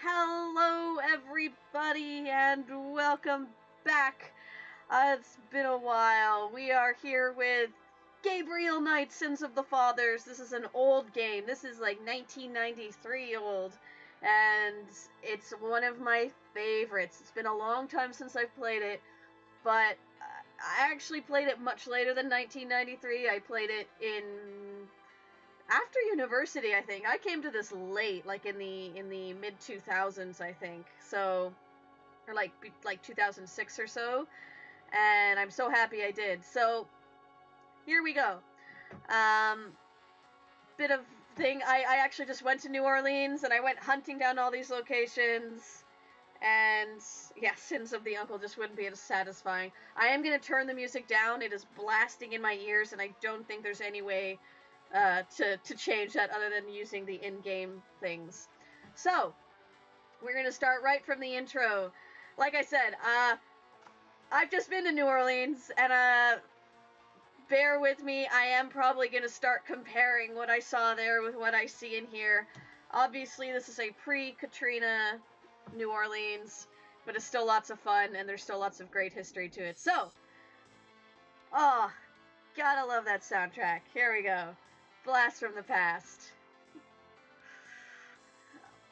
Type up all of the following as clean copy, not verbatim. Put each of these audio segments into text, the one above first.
Hello, everybody, and welcome back. It's been a while. We are here with Gabriel Knight, Sins of the Fathers. This is an old game. This is like 1993 old, and it's one of my favorites. It's been a long time since I've played it, but I actually played it much later than 1993. I played it in after university, I think. I came to this late, like in the mid 2000s, I think. So, or like 2006 or so. And I'm so happy I did. So, here we go. Bit of thing. I actually just went to New Orleans and I went hunting down all these locations. And yeah, Sins of the Uncle just wouldn't be as satisfying. I am going to turn the music down. It is blasting in my ears, and I don't think there's any way to change that other than using the in-game things. So, we're going to start right from the intro. Like I said, I've just been to New Orleans, and bear with me, I am probably going to start comparing what I saw there with what I see in here. Obviously, this is a pre-Katrina New Orleans, but it's still lots of fun, and there's still lots of great history to it. So, oh, gotta love that soundtrack. Here we go. Blast from the past.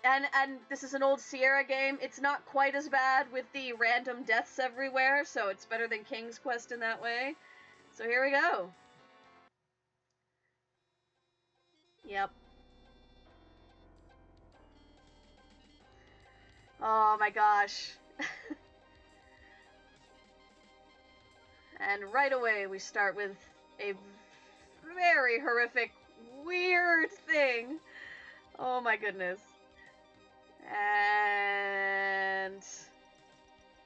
And this is an old Sierra game. It's not quite as bad with the random deaths everywhere, so it's better than King's Quest in that way. So here we go. Yep. Oh my gosh. And right away we start with a very horrific, weird thing. Oh my goodness. And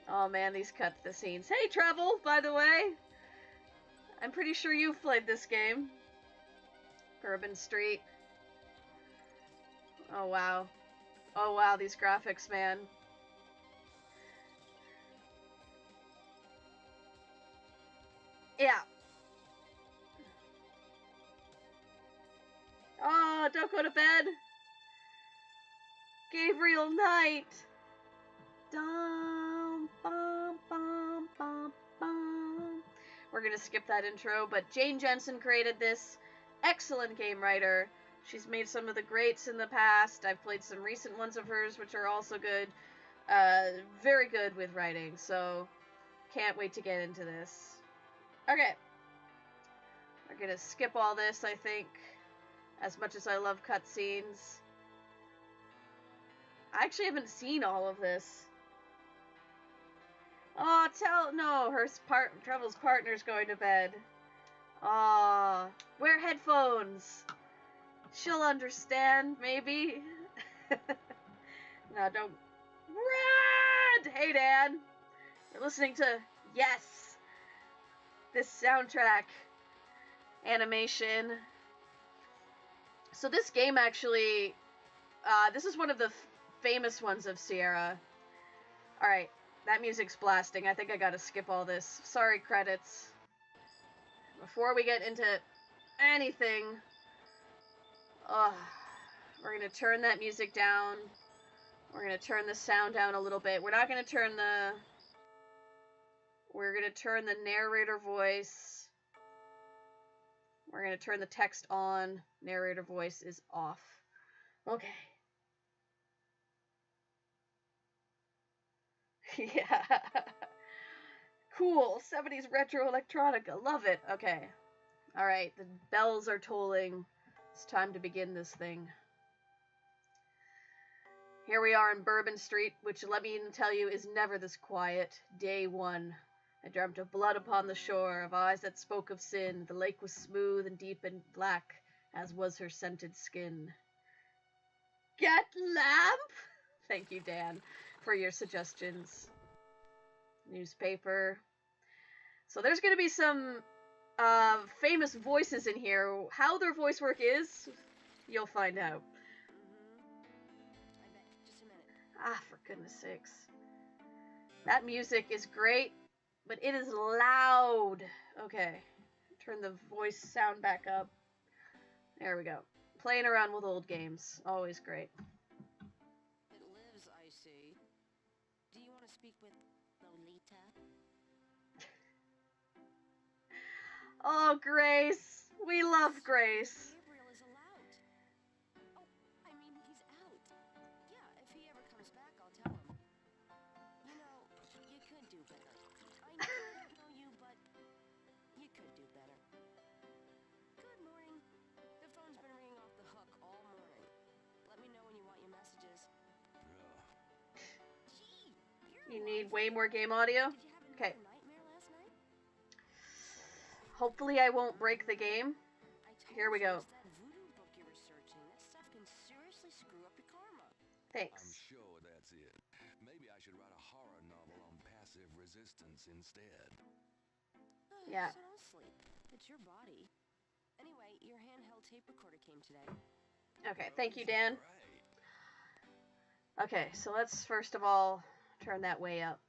oh man, these cut the scenes. Hey Treble, by the way. I'm pretty sure you've played this game. Bourbon Street. Oh wow. Oh wow, these graphics, man. Yeah. Oh, don't go to bed. Gabriel Knight. Dum, bum, bum, bum, bum. We're gonna skip that intro, but Jane Jensen created this. Excellent game writer. She's made some of the greats in the past. I've played some recent ones of hers, which are also good. Very good with writing, so can't wait to get into this. Okay. We're gonna skip all this, I think. As much as I love cutscenes. I actually haven't seen all of this. Oh, no, Treble's partner's going to bed. Aw, wear headphones. She'll understand, maybe. No, don't. Rad! Hey, Dan. You're listening to Yes. This soundtrack. Animation. So this game actually, this is one of the famous ones of Sierra. Alright, that music's blasting. I think I gotta skip all this. Sorry, credits. Before we get into anything, we're gonna turn that music down. We're gonna turn the sound down a little bit. We're gonna turn the narrator voice. We're going to turn the text on. Narrator voice is off. Okay. Yeah. Cool. 70s retro electronica. Love it. Okay. Alright, the bells are tolling. It's time to begin this thing. Here we are in Bourbon Street, which, let me tell you, is never this quiet. Day 1. I dreamt of blood upon the shore, of eyes that spoke of sin. The lake was smooth and deep and black, as was her scented skin. Get lamp? Thank you, Dan, for your suggestions. Newspaper. So there's going to be some famous voices in here. How their voice work is, you'll find out. I bet. Just a minute. Ah, for goodness sakes. That music is great. But it is loud. Okay. Turn the voice sound back up. There we go. Playing around with old games. Always great. It lives, I see. Do you want to speak with Lolita? Oh, Grace. We love Grace. Gabriel is allowed. Oh, I mean, he's out. Yeah, if he ever comes back, I'll tell him. You know, you could do better. I know I don't know you, but you could do better. Good morning. The phone's been ringing off the hook all morning. Let me know when you want your messages. Gee, You need way more game audio? did you have Okay. another nightmare last night? Hopefully I won't break the game. I told Here we you go. it's that voodoo book you're researching. That stuff can seriously screw up your karma. I'm Thanks. sure that's it. Maybe I should write a horror novel on passive resistance instead. Yeah. So don't sleep. It's your body. Anyway, your handheld tape recorder came today. Okay, thank you, Dan. Great. Okay, so let's first of all turn that way up.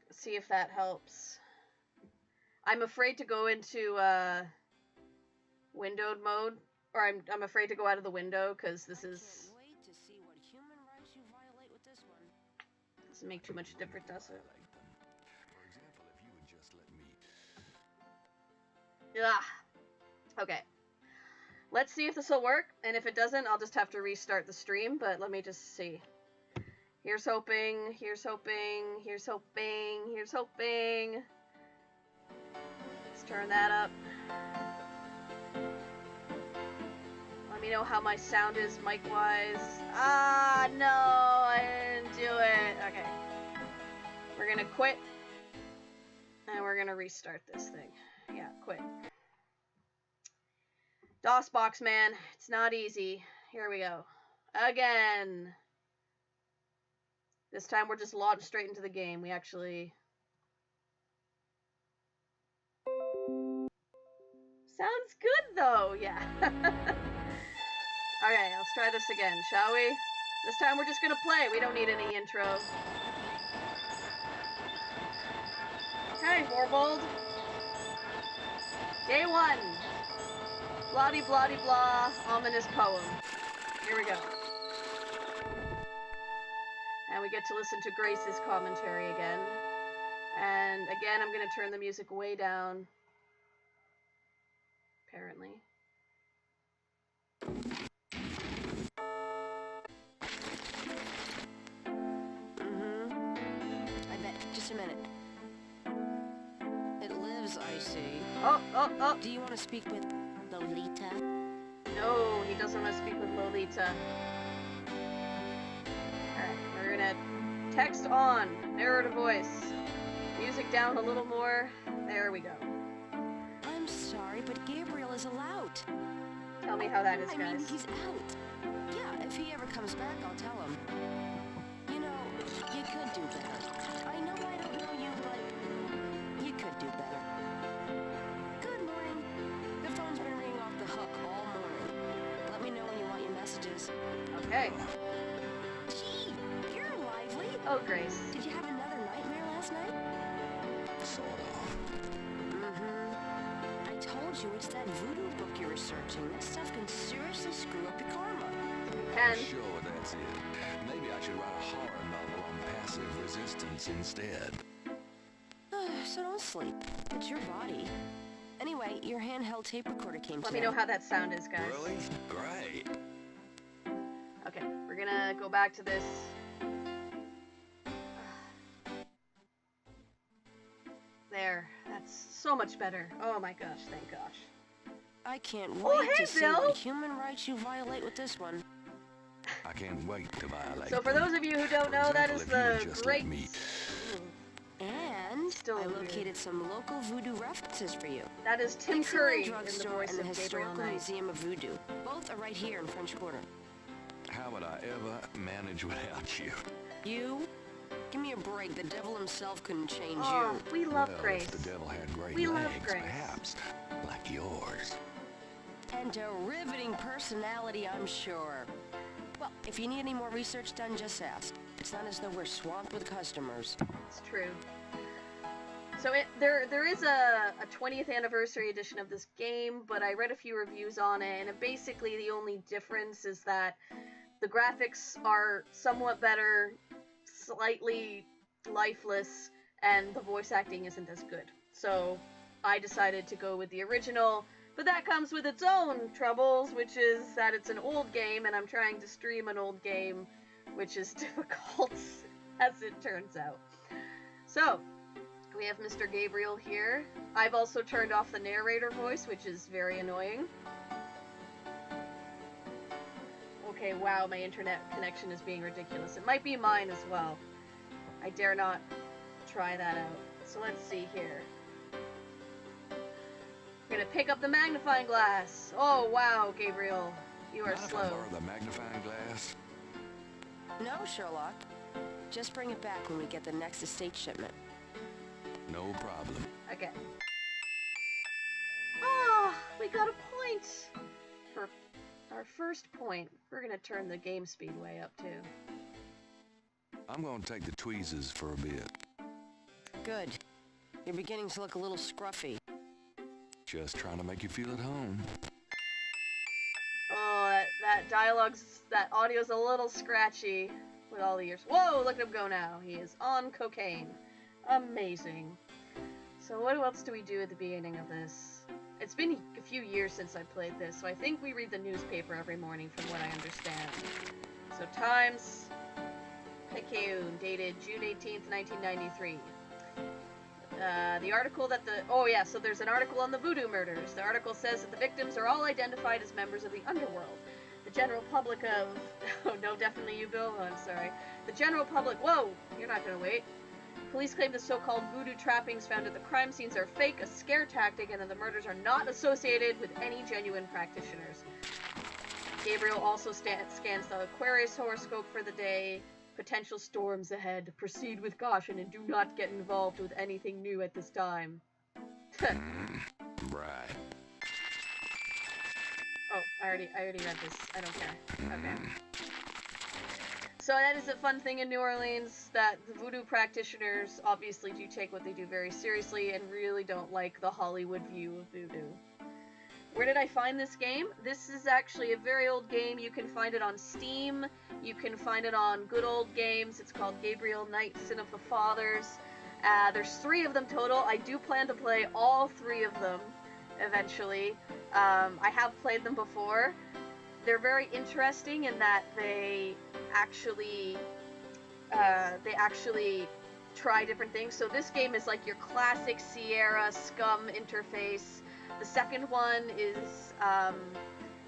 See if that helps. I'm afraid to go into windowed mode, or I'm afraid to go out of the window because this I is can't wait to see what human rights you violate with this one. doesn't make too much difference, does it? Violate them. For example, if you would just let me. Yeah. Okay. Let's see if this will work, and if it doesn't, I'll just have to restart the stream, but let me just see. Here's hoping, here's hoping, here's hoping, here's hoping. Let's turn that up. Let me know how my sound is mic-wise. Ah, no, I didn't do it. Okay. We're gonna quit, and we're gonna restart this thing. Yeah, quit. DOSBox, man. It's not easy. Here we go. Again. This time we're just launched straight into the game. We actually... Sounds good, though. Yeah. Alright, let's try this again, shall we? This time we're just gonna play. We don't need any intro. Okay, Warbold. Day 1. Bloody bloody blah, ominous poem. Here we go. And we get to listen to Grace's commentary again. And again, I'm going to turn the music way down. Apparently. I bet. Just a minute. It lives, I see. Oh. Do you want to speak with Lolita? No, he doesn't want to speak with Lolita. Alright, we're gonna text on, narrow to voice. Music down a little more. There we go. I'm sorry, but Gabriel is allowed. Tell me how that is, I mean, guys. he's out. Yeah, if he ever comes back, I'll tell him. You know, you could do better. I know I don't know you, but you could do better. Good morning. The phone's been ringing off the hook all morning. Let me know when you want your messages. Okay. Gee, you're lively. Oh, Grace. Did you have another nightmare last night? Sort of. I told you it's that voodoo book you're researching. That stuff can seriously screw up your karma. Ken. I'm sure that's it. Maybe I should write a horror novel on passive resistance instead. So don't sleep. It's your body. Anyway, your handheld tape recorder came Let me today. know how that sound is, guys. Really? Great. Okay, we're gonna go back to this. There, that's so much better. Oh my gosh, thank gosh. I can't Oh, wait hey, to see Bill. what human rights you violate with this one. I can't wait to violate. So for them. those of you who don't For know, that is example, if you would the just great... let me. And Still I weird. located some local voodoo references for you. That is Tim Dixieland Curry in the Drugstore voice and the of Gabriel Historical Knight. Museum of Voodoo. Both are right here in French Quarter. How would I ever manage without you? You? Give me a break. The devil himself couldn't change Oh, you. we love Well, Grace. if the devil had great We legs, love Grace. perhaps, like yours. And a riveting personality, I'm sure. Well, if you need any more research done, just ask. It's not as though we're swamped with customers. It's true. So there is a 20th anniversary edition of this game, but I read a few reviews on it, and basically the only difference is that the graphics are somewhat better, slightly lifeless, and the voice acting isn't as good. So I decided to go with the original, but that comes with its own troubles, which is that it's an old game, and I'm trying to stream an old game, which is difficult, as it turns out. So, we have Mr. Gabriel here. I've also turned off the narrator voice, which is very annoying. Okay, wow, my internet connection is being ridiculous. It might be mine as well. I dare not try that out. So let's see here. We're gonna pick up the magnifying glass. Oh, wow, Gabriel. You are slow. Mind if I borrow the magnifying glass? No, Sherlock. Just bring it back when we get the next estate shipment. No problem. Okay. Ah, we got a point! For our first point, we're gonna turn the game speed way up, too. I'm gonna take the tweezers for a bit. Good. You're beginning to look a little scruffy. Just trying to make you feel at home. Oh, that audio's a little scratchy with all the ears. Whoa, look at him go now. He is on cocaine. Amazing. So what else do we do at the beginning of this? It's been a few years since I played this, so I think we read the newspaper every morning from what I understand. So Times Picayune, dated June 18th, 1993. The article that so there's an article on the voodoo murders. The article says that the victims are all identified as members of the underworld. The general public of... Oh, no, definitely you, Bill. Oh, I'm sorry. The general public... Whoa! You're not gonna wait. Police claim the so-called voodoo trappings found at the crime scenes are fake, a scare tactic, and that the murders are not associated with any genuine practitioners. Gabriel also scans the Aquarius horoscope for the day. Potential storms ahead. Proceed with caution and do not get involved with anything new at this time. Right. Oh, I already read this. I don't care. Okay. So that is a fun thing in New Orleans, that the voodoo practitioners obviously do take what they do very seriously and really don't like the Hollywood view of voodoo. Where did I find this game? This is actually a very old game. You can find it on Steam. You can find it on Good Old Games. It's called Gabriel Knight, Sin of the Fathers. There's 3 of them total. I do plan to play all 3 of them eventually. I have played them before. They're very interesting in that they actually try different things. So this game is like your classic Sierra Scum interface. The second one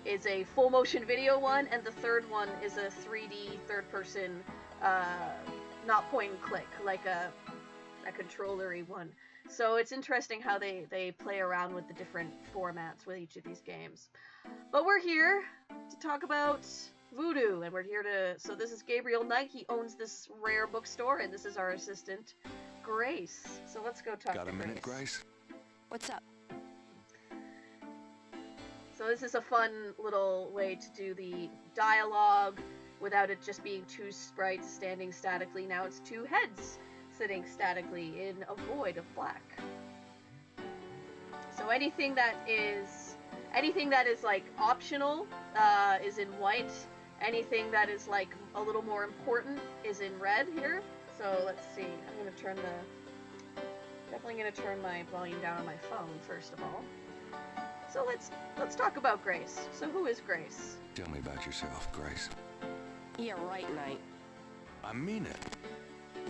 is a full motion video one, and the third one is a 3D third person, not point and click, like a controller-y one. So it's interesting how they play around with the different formats with each of these games. But we're here to talk about voodoo, and we're here to... So this is Gabriel Knight. He owns this rare bookstore, and this is our assistant, Grace. So let's go talk to Grace. Got a minute, Grace? What's up? So this is a fun little way to do the dialogue without it just being 2 sprites standing statically. Now it's 2 heads sitting statically in a void of black. So anything that is like optional is in white. Anything that is like a little more important is in red here. So let's see. Definitely gonna turn my volume down on my phone first of all. So let's talk about Grace. So who is Grace? Tell me about yourself, Grace. Yeah, right, Knight. I mean it.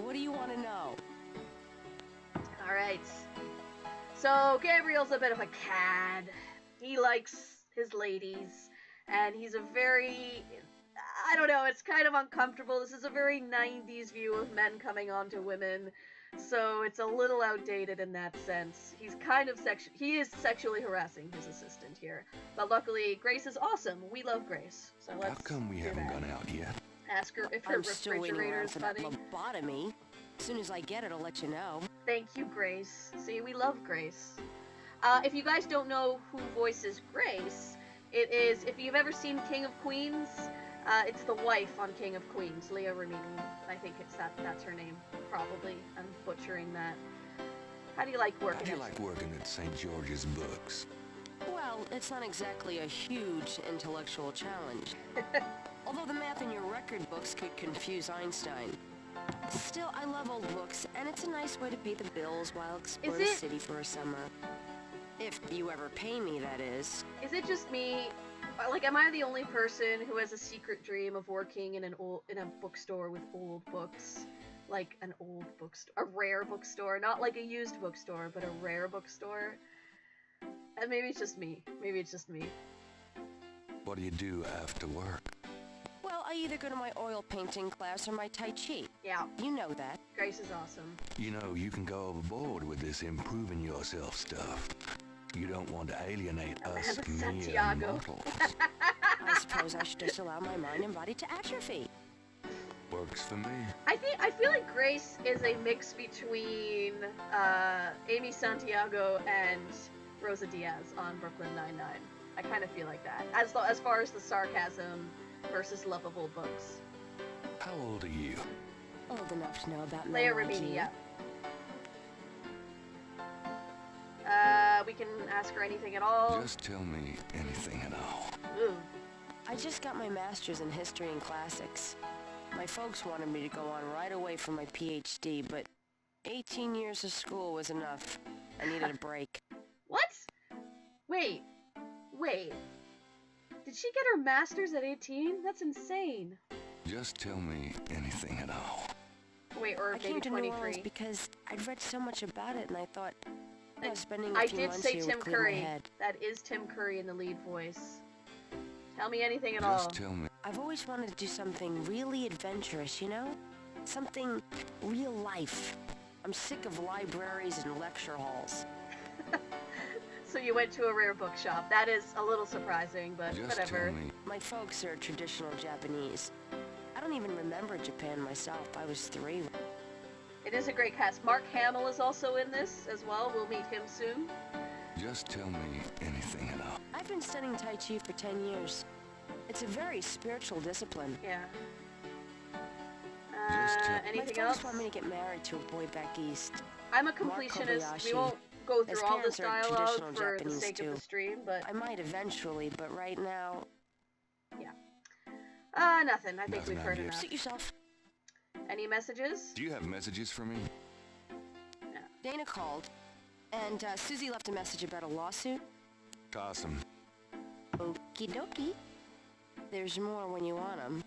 What do you want to know? Alright. So Gabriel's a bit of a cad. He likes his ladies, and he's a very... I don't know, it's kind of uncomfortable. This is a very 90s view of men coming on to women. So it's a little outdated in that sense. He's kind of he is sexually harassing his assistant here. But luckily, Grace is awesome. We love Grace. So let's... How come we haven't gone out yet? Ask her if her refrigerator is funny. Lobotomy. As soon as I get it, I'll let you know. Thank you, Grace. See, we love Grace. If you guys don't know who voices Grace, it is, if you've ever seen King of Queens, it's the wife on King of Queens, Leah Remini. I think that's her name, probably. I'm butchering that. How do you like working? How do you like working at St. George's Books? Well, it's not exactly a huge intellectual challenge. Although the math in your record books could confuse Einstein. Still, I love old books, and it's a nice way to pay the bills while exploring the city for a summer. If you ever pay me, that is. Is it just me? Like, am I the only person who has a secret dream of working in a bookstore with old books? Like an old bookstore, a rare bookstore, not like a used bookstore, but a rare bookstore. And maybe it's just me. Maybe it's just me. What do you do after work? Well, I either go to my oil painting class or my Tai Chi. Yeah. You know that. Grace is awesome. You know, you can go overboard with this improving yourself stuff. You don't want to alienate us mere Santiago. mortals. I suppose I should just allow my mind and body to atrophy. Works for me. I feel like Grace is a mix between Amy Santiago and Rosa Diaz on Brooklyn Nine-Nine. I kind of feel like that. As far as the sarcasm versus lovable books. How old are you? Old enough to know about Leia men like Remini, you. yeah. We can ask her anything at all. Just tell me anything at all. Ooh. I just got my master's in history and classics. My folks wanted me to go on right away for my PhD, but 18 years of school was enough. I needed a break. What? Wait. Did she get her master's at 18? That's insane. Just tell me anything at all. Wait, or I maybe came to New Orleans 23. because I'd read so much about it, and I thought, spending a I few did months say here Tim would clear my Curry. head. That is Tim Curry in the lead voice. Tell me anything at all. Just tell me. I've always wanted to do something really adventurous, you know? Something real life. I'm sick of libraries and lecture halls. So you went to a rare bookshop. That is a little surprising, but Just whatever. tell me. My folks are traditional Japanese. I don't even remember Japan myself. I was 3. It is a great cast. Mark Hamill is also in this as well. We'll meet him soon. Just tell me anything at all. I've been studying Tai Chi for 10 years. It's a very spiritual discipline. Yeah. Just tell- Anything My else? folks want me to get married to a boy back east. I'm a Mark completionist. We Kobayashi. won't go His through all this parents are dialogue traditional for the Japanese, sake of too. the stream, but I might eventually, but right now... nothing. I think Nothing, we've heard I enough. Suit yourself. Any messages? Do you have messages for me? Dana called, and Susie left a message about a lawsuit. Awesome. Okie dokie. There's more when you want them.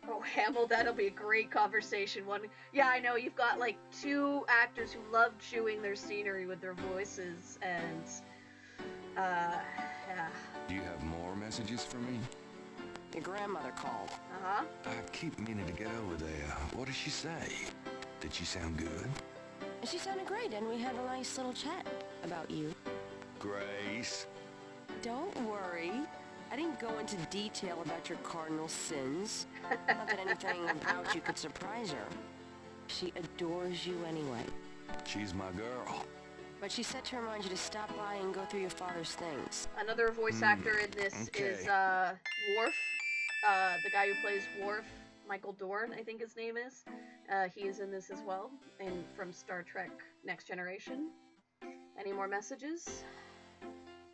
Oh, Hamill, that'll be a great conversation. Yeah, I know, you've got like 2 actors who love chewing their scenery with their voices, and, yeah. Do you have more messages for me? Your grandmother called. Uh-huh. I keep meaning to get over there. What did she say? Did she sound good? She sounded great, and we had a nice little chat about you. Grace. Don't worry. I didn't go into detail about your cardinal sins. Not that anything about you could surprise her. She adores you anyway. She's my girl. But she said to remind you to stop by and go through your father's things. Another voice actor in this okay. is, Worf. The guy who plays Worf, Michael Dorn, I think his name is. He is in this as well, and from Star Trek Next Generation. Any more messages?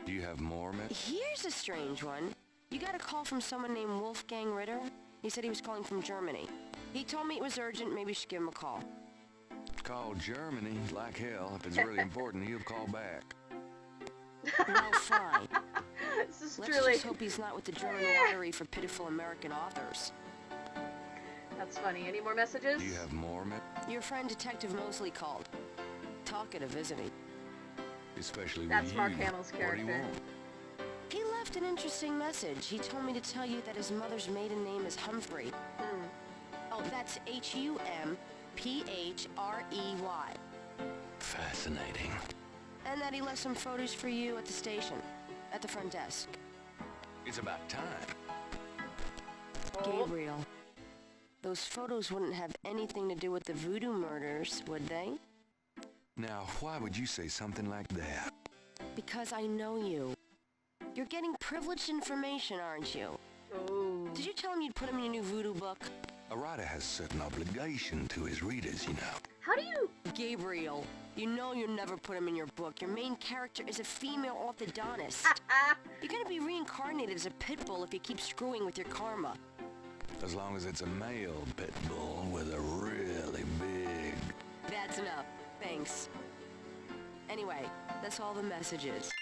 Do you have more messages? Here's a strange one. You got a call from someone named Wolfgang Ritter? He said he was calling from Germany. He told me it was urgent, maybe you should give him a call. Call Germany like hell. If it's really important, he'll call back. Well, fine. This is Let's truly... just hope he's not with the German lottery for pitiful American authors. That's funny. Any more messages? Do you have more messages? Your friend Detective Mosley called. Talkative, isn't he? Especially with That's you. Mark Hamill's What do you character. want? He left an interesting message. He told me to tell you that his mother's maiden name is Humphrey. Oh, that's Humphrey. Fascinating. And that he left some photos for you at the station, at the front desk. It's about time. Oh. Gabriel, those photos wouldn't have anything to do with the voodoo murders, would they? Now, why would you say something like that? Because I know you. You're getting privileged information, aren't you? Oh. Did you tell him you'd put him in your new voodoo book? A writer has certain obligation to his readers, you know. How do you... Gabriel, you know you'll never put him in your book. Your main character is a female orthodontist. You're gonna be reincarnated as a pit bull if you keep screwing with your karma. As long as it's a male pit bull with a real That's enough. Thanks. Anyway, that's all the messages.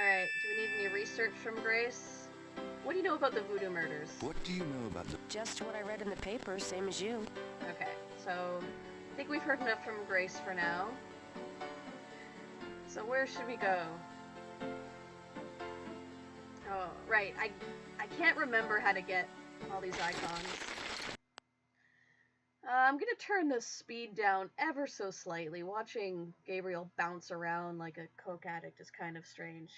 Alright, do we need any research from Grace? What do you know about the voodoo murders? What do you know about the... Just what I read in the paper, same as you. Okay, so I think we've heard enough from Grace for now. So where should we go? Oh, right, I can't remember how to get all these icons. I'm gonna turn the speed down ever so slightly. Watching Gabriel bounce around like a coke addict is kind of strange.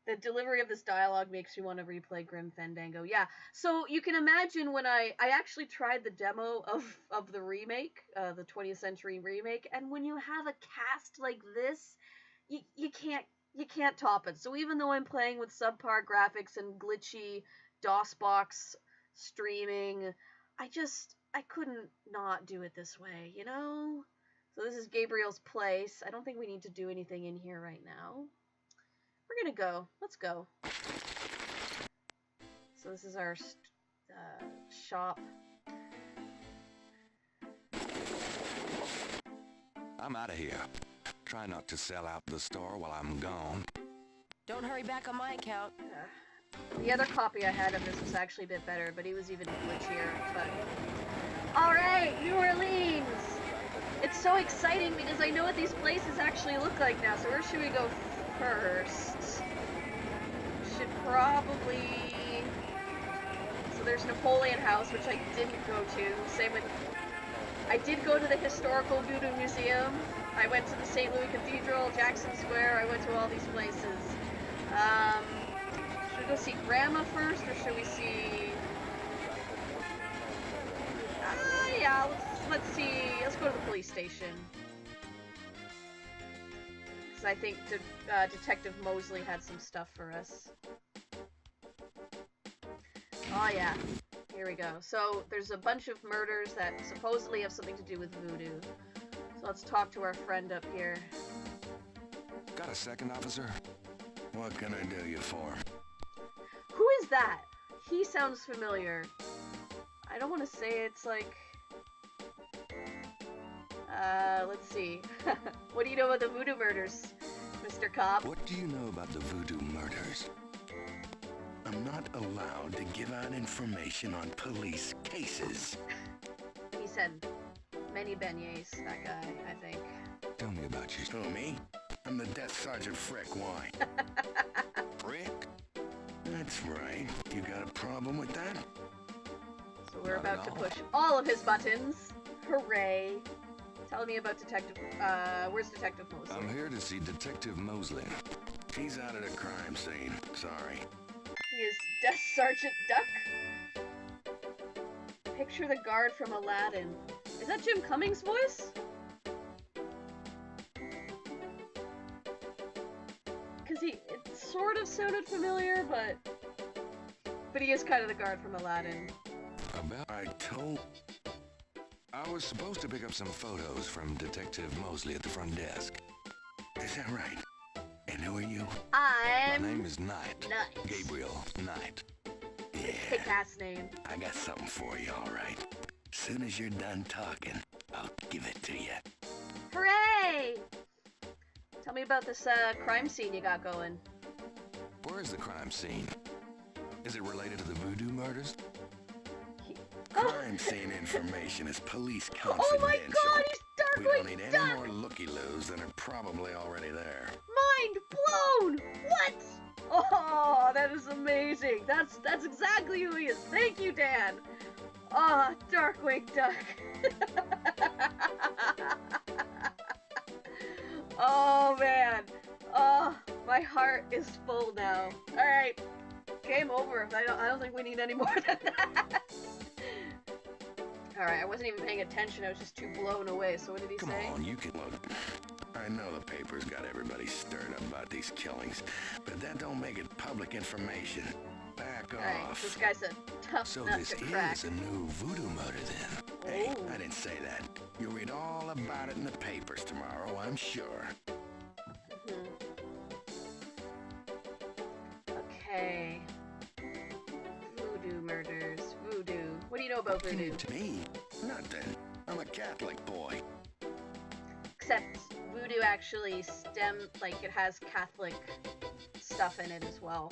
The delivery of this dialogue makes me want to replay Grim Fandango. Yeah, so you can imagine when I actually tried the demo of the remake, the 20th century remake, and when you have a cast like this, you can't top it. So even though I'm playing with subpar graphics and glitchy DOSBox streaming, I couldn't not do it this way, you know? So this is Gabriel's place. I don't think we need to do anything in here right now. We're gonna go. Let's go. So this is our shop. I'm out of here. Try not to sell out the store while I'm gone. Don't hurry back on my account. The other copy I had of this was actually a bit better, but he was even glitchier. But alright, New Orleans! It's so exciting because I know what these places actually look like now. So where should we go first? Should probably... So there's Napoleon House, which I didn't go to. Same with... I did go to the Historical Voodoo Museum. I went to the St. Louis Cathedral, Jackson Square. I went to all these places. Should we go see Grandma first, or should we see... yeah, let's see. Let's go to the police station. Because I think Detective Mosley had some stuff for us. Oh yeah, here we go. So there's a bunch of murders that supposedly have something to do with voodoo. So let's talk to our friend up here. Got a second, officer? What can I do you for? Who is that? He sounds familiar. I don't want to say it's like... let's see. What do you know about the voodoo murders, Mr. Cop? What do you know about the voodoo murders? I'm not allowed to give out information on police cases. He said many beignets, that guy, I think. Tell me about you. Who, me? I'm the Death Sergeant Frick. Why? Frick? That's right. You got a problem with that? So we're Not about at to all. push all of his buttons. Hooray. Tell me about Detective... where's Detective Mosley? I'm here to see Detective Mosley. He's out at a crime scene. Sorry. He is Death Sergeant Duck. Picture the guard from Aladdin. Is that Jim Cummings' voice? Because it sort of sounded familiar, but he is kind of the guard from Aladdin. I was supposed to pick up some photos from Detective Mosley at the front desk. Is that right? And who are you? I'm... My name is Knight. Knight. Gabriel Knight. Yeah. Kick-ass name. I got something for you, all right. Soon as you're done talking, I'll give it to you. Hooray! Tell me about this crime scene you got going. Where's the crime scene? Is it related to the voodoo murders? Crime scene information is police confidential. Oh my god, he's We don't Darkwing need any Duck! more looky-loos than are probably already there. Mind blown! What? Oh, that is amazing. That's exactly who he is. Thank you, Dan. Ah, Darkwing Duck. Oh man. Oh, my heart is full now. All right, game over. I don't think we need any more than that. All right, I wasn't even paying attention. I was just too blown away. So what did he Come say? on, you can Look, I know the paper's got everybody stirred up about these killings, but that don't make it public information. Back All right, off. this guy's a tough So nut this to crack. is a new voodoo murder then. Hey, Oh. I didn't say that. You'll read all about it in the papers tomorrow, I'm sure. Mhm. Okay. Voodoo murders. Voodoo. What do you know about voodoo? To me, nothing. I'm a Catholic boy. Except voodoo actually like it has Catholic stuff in it as well.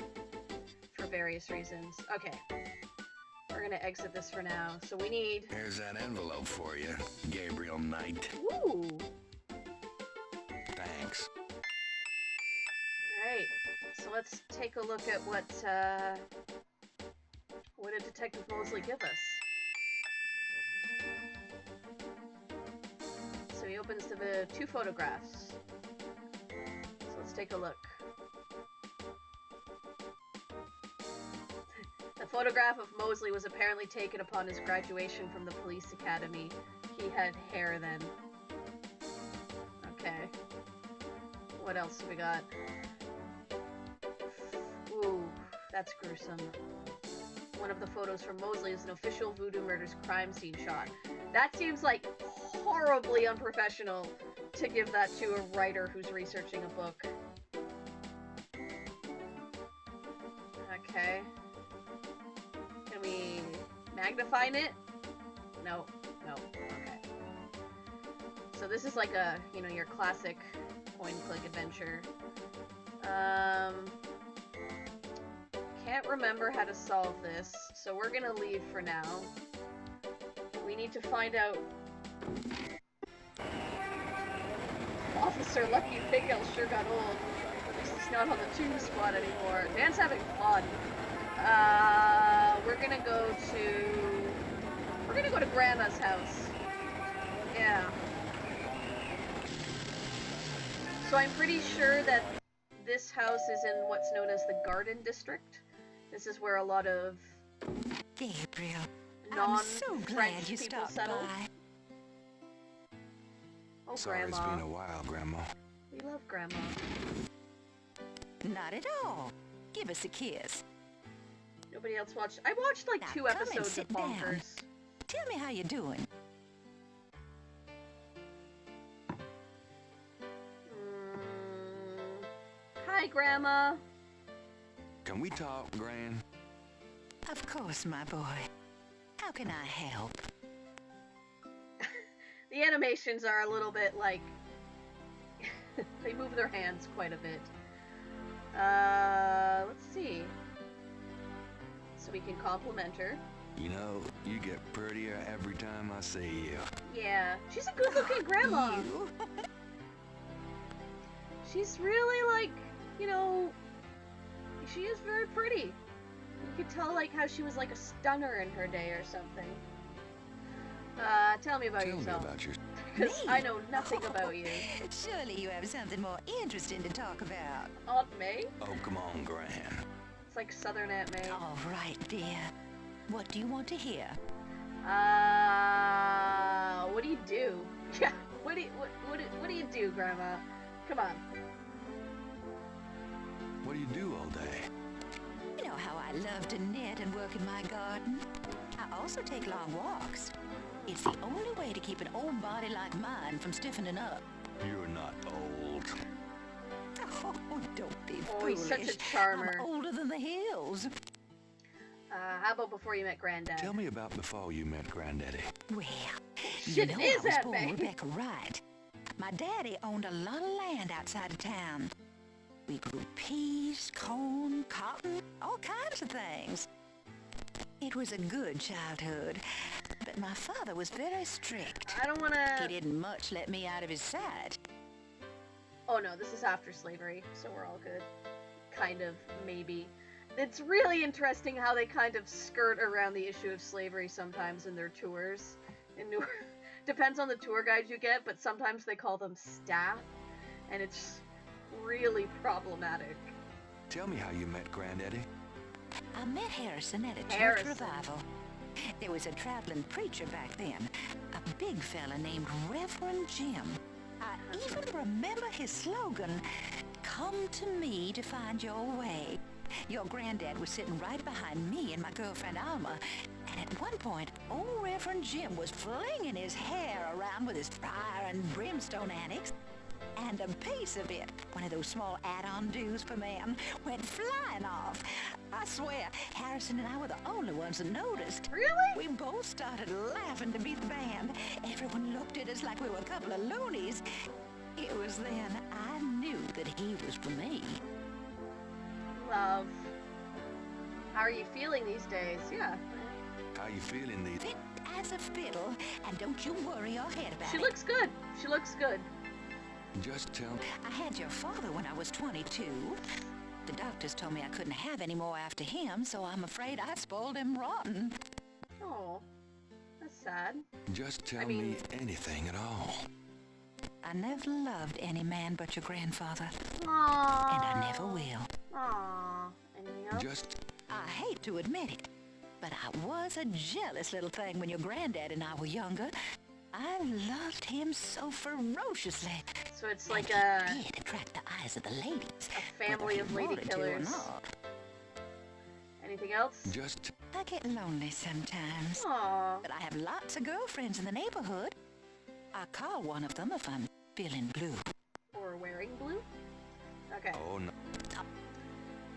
For various reasons. Okay. We're gonna exit this for now. So we need... Here's that envelope for you, Gabriel Knight. Ooh! Thanks. Alright. So let's take a look at what did Detective Mosley give us? So he opens the 2 photographs. So let's take a look. The photograph of Mosley was apparently taken upon his graduation from the police academy. He had hair then. Okay. What else do we got? Ooh, that's gruesome. One of the photos from Mosley is an official Voodoo Murders crime scene shot. That seems like horribly unprofessional to give that to a writer who's researching a book. Okay. Can we magnify it? No. No. Okay. So this is like a, you know, your classic point-and-click adventure. Can't remember how to solve this, so we're gonna leave for now. We need to find out... Officer Lucky Pickle sure got old. At least he's not on the tube squad anymore. Dan's having fun. We're gonna go to Grandma's house. Yeah. So I'm pretty sure that this house is in what's known as the Garden District. This is where a lot of Gabriel, non-French I'm so glad you people stopped settled. by. Oh, Sorry Grandma. it's been a while, Grandma. We love Grandma. Not at all. Give us a kiss. Nobody else watched. I watched like Now 2 come and episodes of sit down. Bonkers. Tell me how you're doing. Hi, Grandma. Can we talk, Gran? Of course, my boy. How can I help? The animations are a little bit like... they move their hands quite a bit. Let's see. So we can compliment her. You know, you get prettier every time I see you. Yeah, she's a good-looking grandma. You? She's really, like, you know, she is very pretty. You could tell, like, how she was, like, a stunner in her day or something. Tell me about Tell me yourself. about your... Because Me? I know nothing about you. Surely you have something more interesting to talk about. Aunt May? Oh, come on, Gran. It's like Southern Aunt May. All right, dear. What do you want to hear? What do you do? Yeah, what do you do, Grandma? Come on. What do you do all day? You know how I love to knit and work in my garden? I also take long walks. It's the only way to keep an old body like mine from stiffening up. You're not old. Oh, don't be Oh, foolish. he's such a charmer. I'm older than the hills. How about before you met Granddad? Tell me about before you met Granddaddy. Well, Shit, you know it is I was Aunt born May. Rebecca Wright. My daddy owned a lot of land outside of town. We grew peas, corn, cotton, all kinds of things. It was a good childhood, but my father was very strict. I don't want He to... didn't much let me out of his sight. Oh no, this is after slavery, so we're all good. Kind of, maybe. It's really interesting how they kind of skirt around the issue of slavery sometimes in their tours. In New Depends on the tour guide you get, but sometimes they call them staff, and it's really problematic. Tell me how you met Granddaddy. I met Harrison at a church Harrison. revival. There was a traveling preacher back then, a big fella named Reverend Jim. I even remember his slogan, "Come to me to find your way." Your granddad was sitting right behind me and my girlfriend Alma, and at one point, old Reverend Jim was flinging his hair around with his fire and brimstone annex, and a piece of it, one of those small add-on do's for men, went flying off. I swear, Harrison and I were the only ones that noticed. Really? We both started laughing to beat the band. Everybody everyone looked at us like we were a couple of loonies. It was then I knew that he was for me. Love. How are you feeling these days? Yeah. How you feeling these? Fit as a fiddle, and don't you worry your head about She it. looks good. She looks good. Just tell me. I had your father when I was 22. The doctors told me I couldn't have any more after him, so I'm afraid I spoiled him rotten. Oh, that's sad. Just tell mean- me anything at all. I never loved any man but your grandfather, Aww. and I never will. Aww. Anything else? Just I hate to admit it, but I was a jealous little thing when your granddad and I were younger. I loved him so ferociously. So it's like and a he did attract the eyes of the ladies. family whether of he lady wanted to or killers. not. Anything else? just I get lonely sometimes, Aww. but I have lots of girlfriends in the neighborhood. I call one of them if I'm feeling blue. Or wearing blue? Okay. oh no.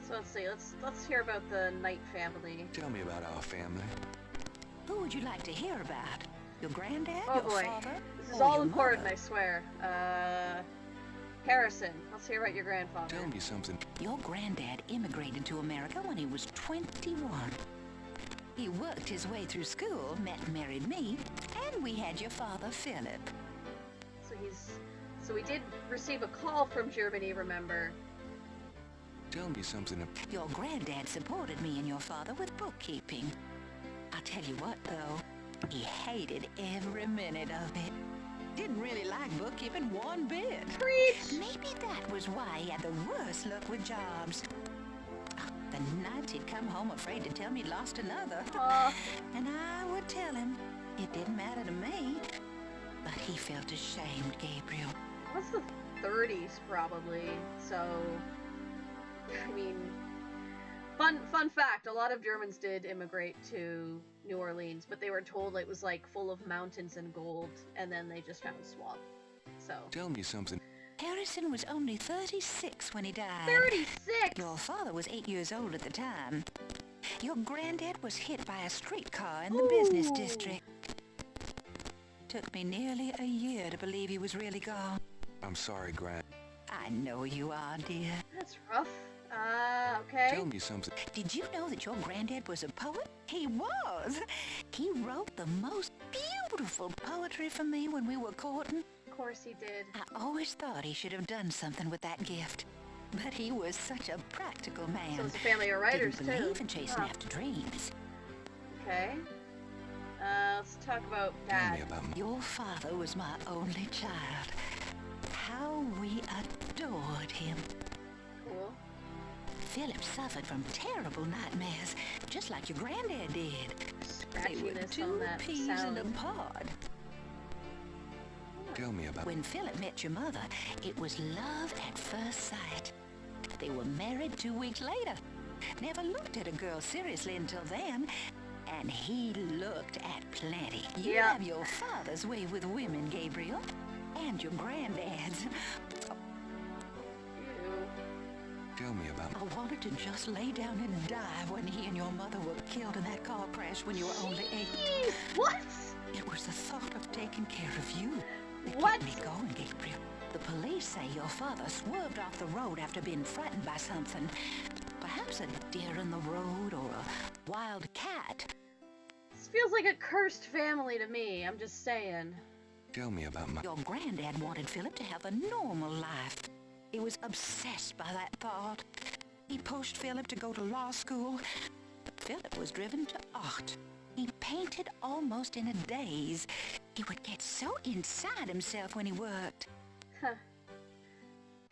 So let's see. Let's hear about the Knight family. Tell me about our family. Who would you like to hear about? Your granddad? Oh your boy. father? This is or all your important, mother? I swear. Harrison. Let's hear about your grandfather. Tell me something. Your granddad immigrated to America when he was 21. He worked his way through school, met and married me, and we had your father, Philip. So we did receive a call from Germany, remember? Tell me something. Your granddad supported me and your father with bookkeeping. I'll tell you what, though, he hated every minute of it. Didn't really like bookkeeping one bit. Preach! Maybe that was why he had the worst luck with jobs. The nights he'd come home afraid to tell me he'd lost another. Aw. And I would tell him it didn't matter to me. But he felt ashamed, Gabriel. What's the 30s, probably? So, I mean, fun fact, a lot of Germans did immigrate to New Orleans, but they were told it was like full of mountains and gold, and then they just found swamp. So, Tell me something. Harrison was only 36 when he died. 36! Your father was 8 years old at the time. Your granddad was hit by a streetcar in the business Ooh. district. Took me nearly a year to believe he was really gone. I'm sorry, Gran. I know you are, dear. That's rough. Okay. Tell me something. Did you know that your granddad was a poet? He was. He wrote the most beautiful poetry for me when we were courting. Of course he did. I always thought he should have done something with that gift. But he was such a practical man. So it's a family of writers, Didn't too. believe in chasing Huh. after dreams. Okay. Let's talk about Tell Dad. me about my... Your father was my only child. How we adored him. Cool. Philip suffered from terrible nightmares, just like your granddad did. They were Scratchiness two on that peas sound. in a pod. Tell me about... When Philip met your mother, it was love at first sight. They were married 2 weeks later. Never looked at a girl seriously until then. And he looked at plenty. You Yeah. have your father's way with women, Gabriel. And your granddad's. Ew. Tell me about... I wanted to just lay down and die when he and your mother were killed in that car crash when you were only 8. Jeez, what? It was the thought of taking care of you that What? kept me going, Gabriel. The police say your father swerved off the road after being frightened by something. Perhaps a deer in the road or a wild cat. This feels like a cursed family to me, I'm just saying. Tell me about my... Your granddad wanted Philip to have a normal life. He was obsessed by that thought. He pushed Philip to go to law school, but Philip was driven to art. He painted almost in a daze. He would get so inside himself when he worked. Huh.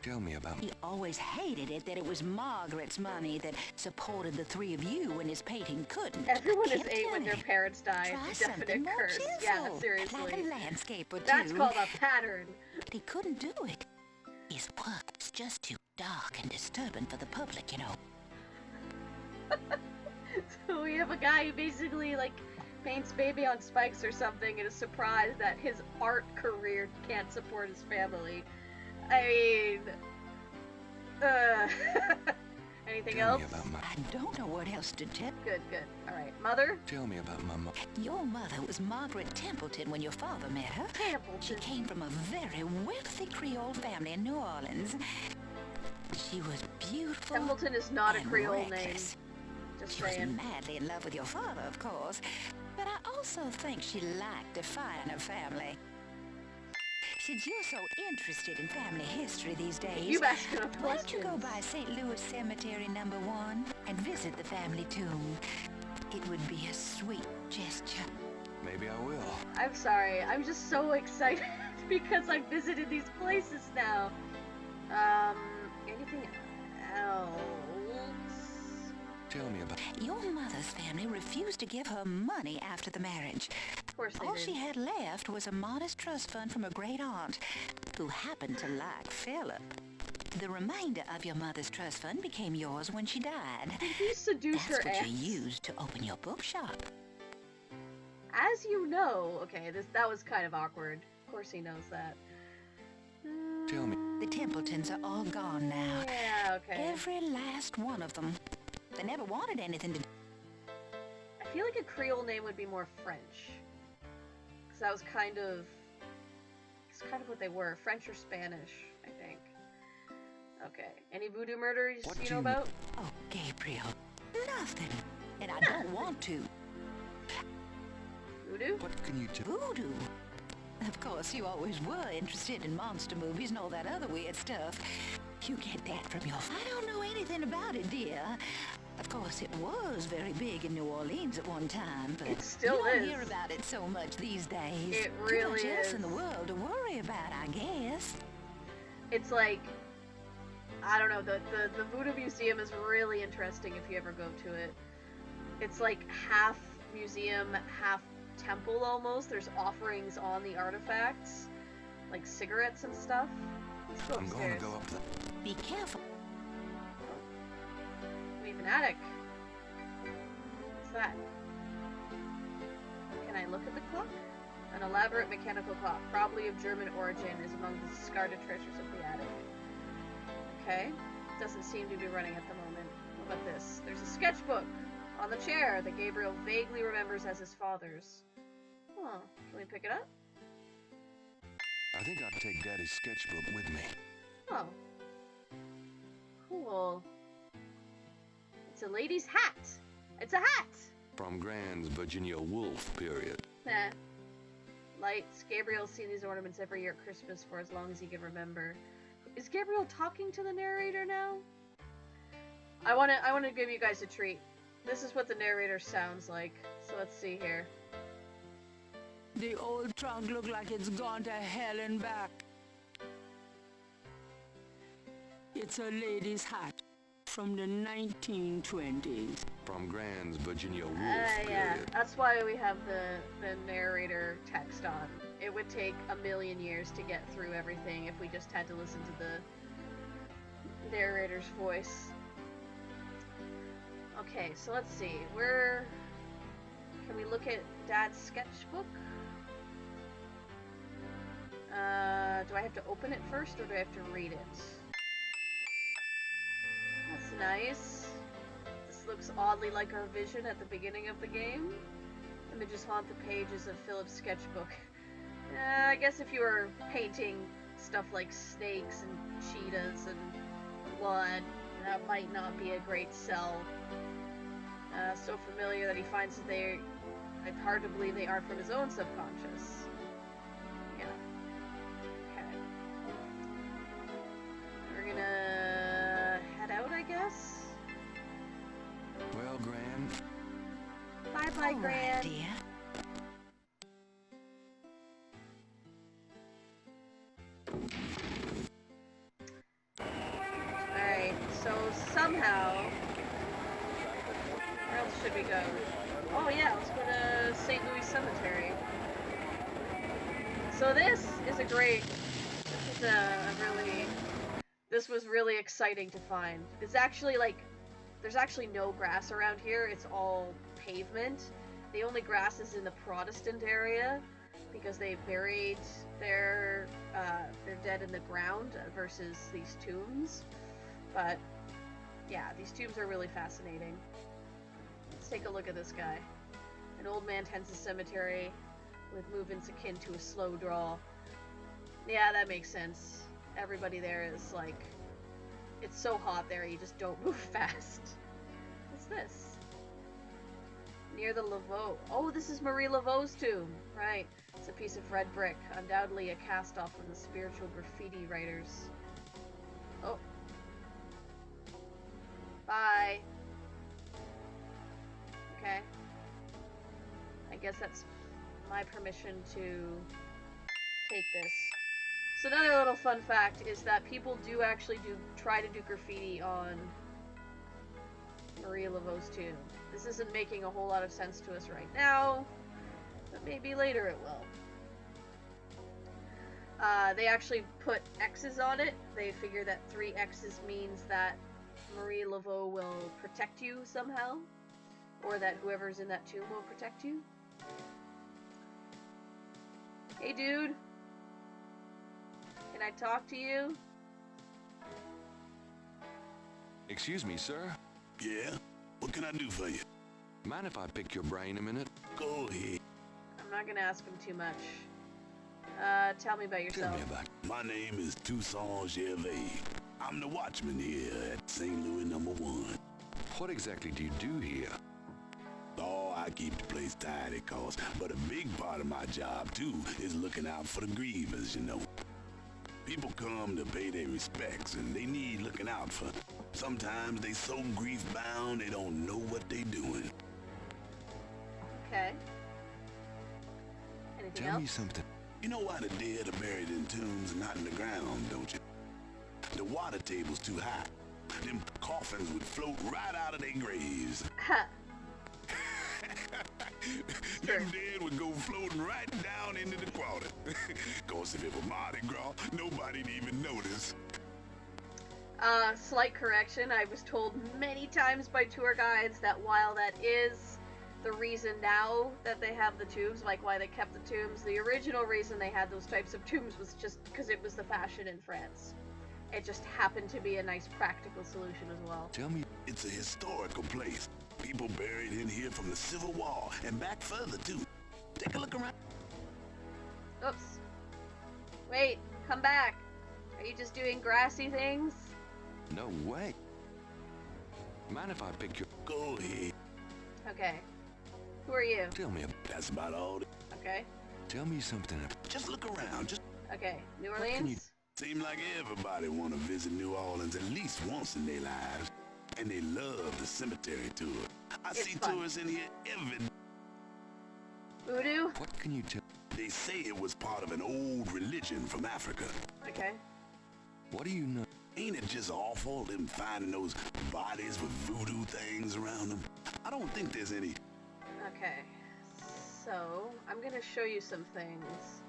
Tell me about... He always hated it that it was Margaret's money that supported the three of you when his painting couldn't. Everyone is Kept 8 when telling their him, parents die. Try It's a something definite more curse. cheerful, Yeah, like a seriously. landscape or two. That's called a pattern. But he couldn't do it. His work was just too dark and disturbing for the public, you know. So we have a guy who basically, like, paints baby on spikes or something and is surprised that his art career can't support his family. I mean... Anything Tell else? me about my... I don't know what else to tell. Good, good. All right. Mother? Tell me about my... Your mother was Margaret Templeton when your father met her. She Templeton. came from a very wealthy Creole family in New Orleans. She was beautiful. Templeton is not a and Creole name. reckless. Just She was saying. madly in love with your father, of course. But I also think she liked defying her family. Since you're so interested in family history these days, You asking enough why don't you questions? go by St. Louis Cemetery number 1 and visit the family tomb? It would be a sweet gesture. Maybe I will. I'm sorry. I'm just so excited because I've visited these places now. Anything else? Tell me about... Your mother's family refused to give her money after the marriage. Of course they All did. she had left was a modest trust fund from her great aunt, who happened to like Philip. The remainder of your mother's trust fund became yours when she died. Did you seduce That's her what ass? you used to open your bookshop. As you know, okay, that was kind of awkward. Of course he knows that. Tell me. The Templetons are all gone now. Yeah, okay. Every last one of them. They never wanted anything to do. I feel like a Creole name would be more French. Because that was kind of... It's kind of what they were. French or Spanish, I think. Okay. Any voodoo murders What you do know you- about? Oh, Gabriel. Nothing. And I don't want to. Voodoo? What can you do? Voodoo. Of course, you always were interested in monster movies and all that other weird stuff. You get that from your... I don't know anything about it, dear. Of course, it was very big in New Orleans at one time, but It still you don't is. hear about it so much these days. It Too really much else is. in the world to worry about, I guess. It's like... I don't know, the Voodoo Museum is really interesting if you ever go to it. It's like half museum, half temple almost. There's offerings on the artifacts, like cigarettes and stuff. Let's go I'm going upstairs. to go up the... Be careful. We have an attic. What's that? Can I look at the clock? An elaborate mechanical clock, probably of German origin, is among the discarded treasures of the attic. Okay. Doesn't seem to be running at the moment. What about this? There's a sketchbook on the chair that Gabriel vaguely remembers as his father's. Huh. Can we pick it up? I think I'd take Daddy's sketchbook with me. Oh. Cool. It's a lady's hat. It's a hat! From Grand's Virginia Woolf period. Nah. Lights. Gabriel's seen these ornaments every year at Christmas for as long as he can remember. Is Gabriel talking to the narrator now? I wanna give you guys a treat. This is what the narrator sounds like. So let's see here. The old trunk looked like it's gone to hell and back. It's a lady's hat from the 1920s. From Grand's Virginia Woolf Yeah. period. That's why we have the narrator text on. It would take a million years to get through everything if we just had to listen to the narrator's voice. Okay, so let's see. Can we look at Dad's sketchbook? Do I have to open it first, or do I have to read it? That's nice. This looks oddly like our vision at the beginning of the game. Images haunt the pages of Philip's sketchbook. I guess if you were painting stuff like snakes and cheetahs and blood, that might not be a great sell. So familiar that he finds that it's hard to believe they aren't from his own subconscious. Yeah. Okay. We're gonna head out, I guess? Well, Gran, Bye-bye, All right, Gran. dear. Alright, so somehow... Where else should we go? Oh yeah, let's go to St. Louis Cemetery. So this is this was really exciting to find. It's actually like, there's actually no grass around here, it's all pavement. The only grass is in the Protestant area, because they buried their dead in the ground versus these tombs. But Yeah, these tombs are really fascinating. Let's take a look at this guy. An old man tends a cemetery with movements akin to a slow draw. Yeah, that makes sense. Everybody there is like... It's so hot there, you just don't move fast. What's this? Near the Laveau. Oh, this is Marie Laveau's tomb. Right. It's a piece of red brick. Undoubtedly a cast-off from the spiritual graffiti writers. Oh. Bye. Okay. I guess that's my permission to take this. So another little fun fact is that people do actually try to do graffiti on Marie Laveau's tomb. This isn't making a whole lot of sense to us right now, but maybe later it will. They actually put X's on it. They figure that 3 X's means that Marie Laveau will protect you somehow, or that whoever's in that tomb will protect you. Hey dude, can I talk to you? Excuse me, sir. Yeah? What can I do for you? Mind if I pick your brain a minute? Go ahead. I'm not gonna ask him too much. Tell me about yourself. Tell me about it. My name is Toussaint Gervais. I'm the watchman here at St. Louis number 1. What exactly do you do here? Oh, I keep the place tidy, cause, but a big part of my job, too, is looking out for the grievers, you know. People come to pay their respects, and they need looking out for. Sometimes they so grief-bound, they don't know what they doing. Okay. Anything Tell else? me something. You know why the dead are buried in tombs and not in the ground, don't you? The water table's too high. Them coffins would float right out of their graves. Ha. Them dead would go floating right down into the water. Cause if it were Mardi Gras, nobody'd even notice. Slight correction. I was told many times by tour guides that while that is the reason now that they have the tombs, like why they kept the tombs, the original reason they had those types of tombs was just because it was the fashion in France. It just happened to be a nice practical solution as well. Tell me. It's a historical place. People buried in here from the Civil War and back further too. Take a look around. Oops. Wait, come back. Are you just doing grassy things? No way. Mind if I pick your... Go ahead. Okay. Who are you? Tell me. That's about all. Okay. Tell me something. Just look around. Just Okay. New What can you- Orleans? seem like everybody want to visit New Orleans at least once in their lives. And they love the cemetery tour. I It's see fun. tourists in here every day. Voodoo? What can you tell... They say it was part of an old religion from Africa. Okay. What do you know? Ain't it just awful, them finding those bodies with voodoo things around them? I don't think there's any... Okay. So, I'm gonna show you some things.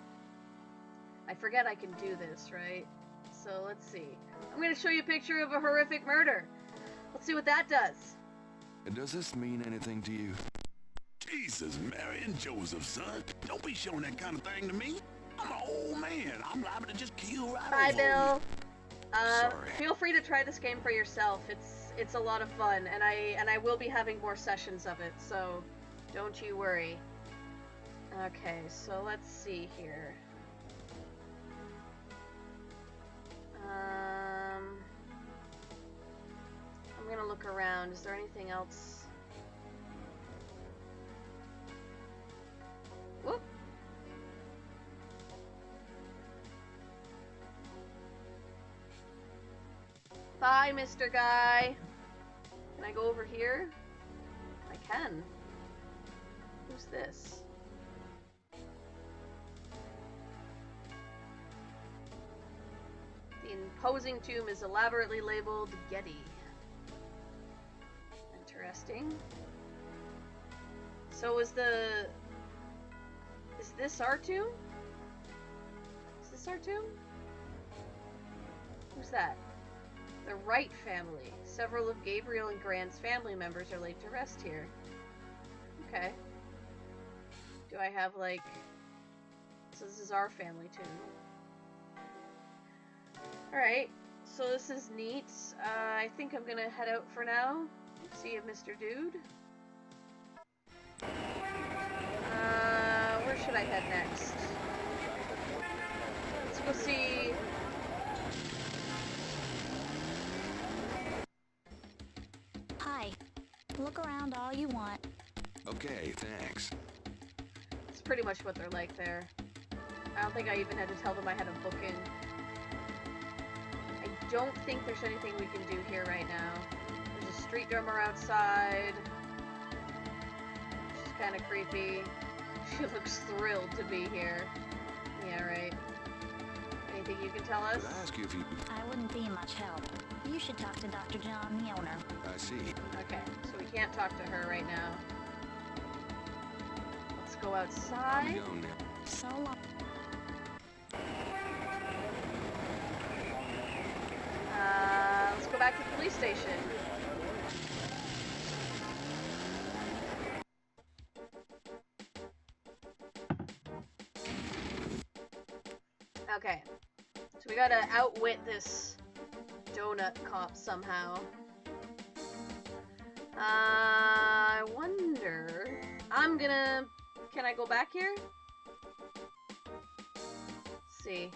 I forget I can do this, right? So, let's see. I'm gonna show you a picture of a horrific murder. Let's see what that does. Does this mean anything to you? Jesus, Mary and Joseph, son. Don't be showing that kind of thing to me. I'm an old man. I'm liable to just keel right Bye, over Bill. Sorry. Feel free to try this game for yourself. It's a lot of fun, and I will be having more sessions of it, so don't you worry. Okay, so let's see here. I'm gonna look around. Is there anything else? Whoop. Bye, Mr. Guy. Can I go over here? I can. Who's this? The imposing tomb is elaborately labeled Getty. Interesting. So is this our tomb? Is this our tomb? Who's that? The Wright family. Several of Gabriel and Grant's family members are laid to rest here. Okay. Do I have, like... So this is our family tomb. Alright. So this is neat. I think I'm gonna head out for now. See you, Mr. Dude. Where should I head next? Let's go see... Hi. Look around all you want. Okay, thanks. It's pretty much what they're like there. I don't think I even had to tell them I had a book in. I don't think there's anything we can do here right now. There's a street drummer outside. She's kind of creepy. She looks thrilled to be here. Yeah, right. Anything you can tell us? Could I ask you if you... I wouldn't be much help. You should talk to Dr. John, the owner. I see. Okay, so we can't talk to her right now. Let's go outside. I'm going now. So long. Let's go back to the police station. Okay, so we gotta outwit this donut cop somehow. I wonder... Can I go back here? Let's see.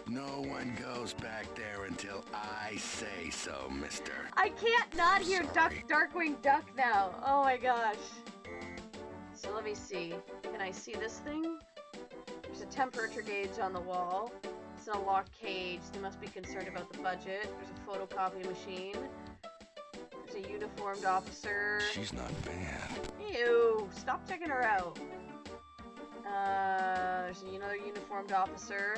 No one goes back there until I say so, mister. I can't not hear Sorry. Darkwing Duck now. Oh my gosh. So let me see. Can I see this thing? There's a temperature gauge on the wall. It's in a locked cage. They must be concerned about the budget. There's a photocopy machine. There's a uniformed officer. She's not bad. Ew, stop checking her out. There's another uniformed officer.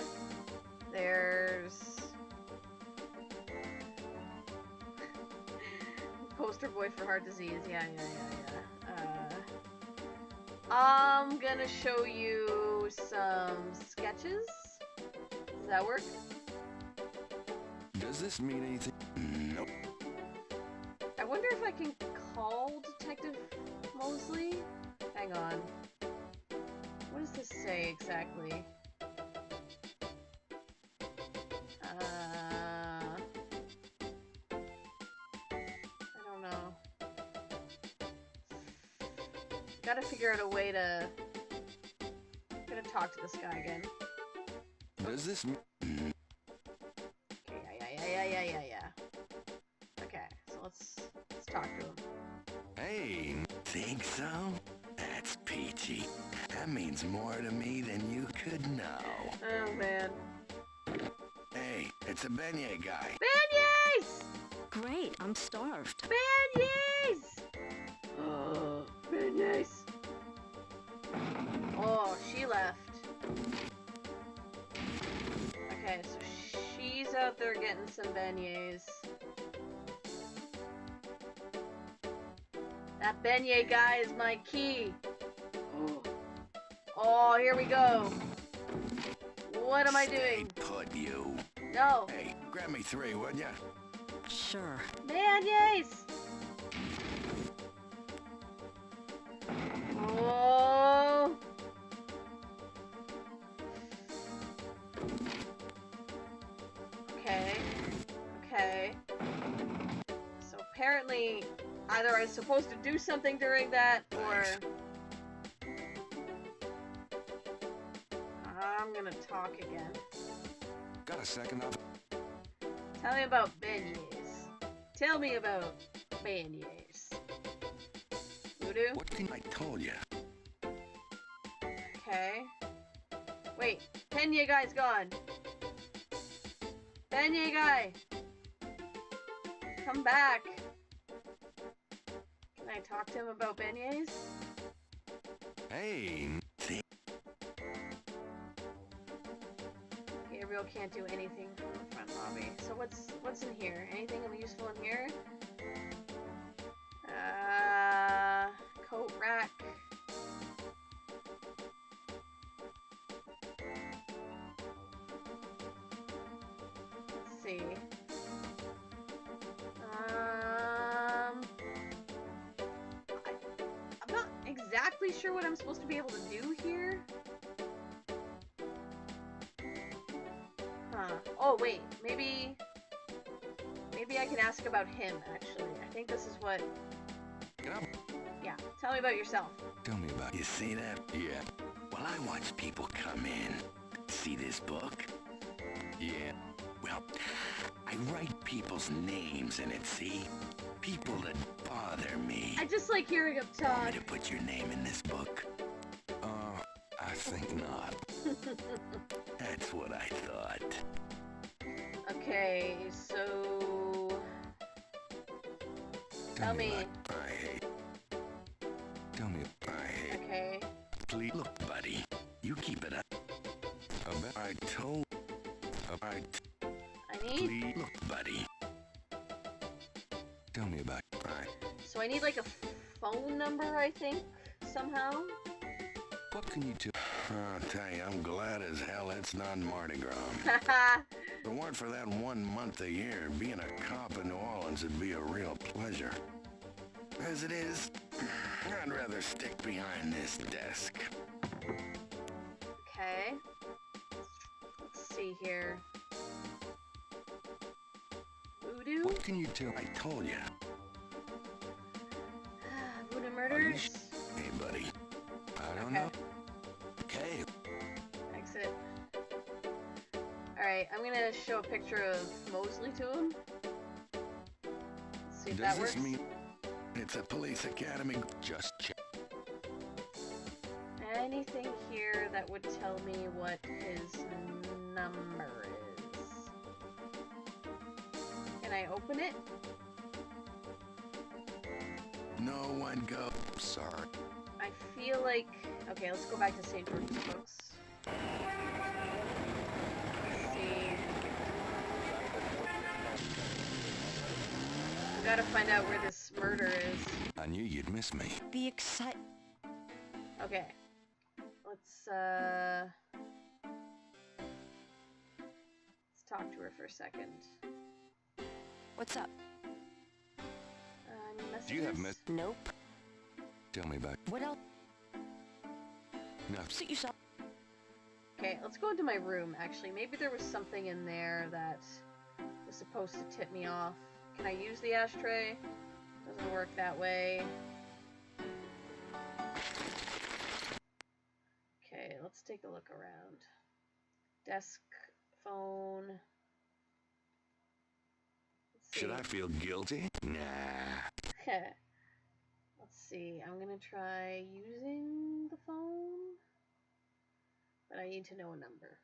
There's... poster boy for heart disease. Yeah. I'm gonna show you some sketches. Does that work? Does this mean anything? Nope. I wonder if I can call Detective Mosley? Hang on. What does this say exactly? I don't know. Gotta figure out a way to... I'm gonna talk to this guy again. Does this mean... Okay, yeah. Okay, so let's talk to him. Hey, think so? That's peachy. That means more to me than you could know. Oh, man. Hey, it's a beignet guy. Beignets! Great, I'm starved. Beignets! Oh, beignets. Oh, she left. Okay, so she's out there getting some beignets. That beignet guy is my key. Oh, here we go. What am I doing? Stay put, you. No. Hey, grab me 3, would ya? Sure. Beignets! Oh. Okay. So apparently, either I was supposed to do something during that, or... I'm gonna talk again. Got a second of... Tell me about beignets. Tell me about beignets. Voodoo? What can I told ya? Okay. Wait, beignet guy's gone. Beignet guy! Come back! Can I talk to him about beignets? Hey, Gabriel can't do anything from the front lobby. So what's in here? Anything useful in here? Coat rack. Let's see. I'm not exactly sure what I'm supposed to be able to do here. Oh, wait. Maybe I can ask about him, actually. I think this is what... Yeah. Tell me about yourself. Tell me about You see that? Yeah. Well, I watch people come in. See this book? Yeah. Well, I write people's names in it, see? People that bother me. I just like hearing him Want talk. me to put your name in this book? I think not. That's what I thought. Okay, so... Tell me. I hate. Tell me. I hate. Okay. Please, look, buddy. You keep it up. I told. I need... Please, look, buddy. Tell me about. So I need like a phone number, I think, somehow. What can you do? I'll tell you, I'm glad as hell it's not Mardi Gras. Haha. If it weren't for that 1 month a year, being a cop in New Orleans would be a real pleasure. As it is, I'd rather stick behind this desk. Okay. Let's see here. Voodoo? What can you tell? I told you. Voodoo murders? Hey, buddy. I don't Okay. know. Okay. Exit. Alright, I'm gonna show a picture of Mosley to him. Let's see if Does that this works. mean It's a police academy. just check? Anything here that would tell me what his number is. Can I open it? No one go. Sorry. I feel like... Okay, let's go back to St. George's books. Let's see. We gotta find out where this murder is. I knew you'd miss me. The excite. Okay. Let's talk to her for a second. What's up? Any messages? Do you have mess? Nope. Tell me about. What else? No. Suit yourself. Okay, let's go into my room, actually. Maybe there was something in there that was supposed to tip me off. Can I use the ashtray? Doesn't work that way. Okay, let's take a look around. Desk, phone. Let's see. Should I feel guilty? Nah. Let's see. I'm gonna try using the phone, but I need to know a number.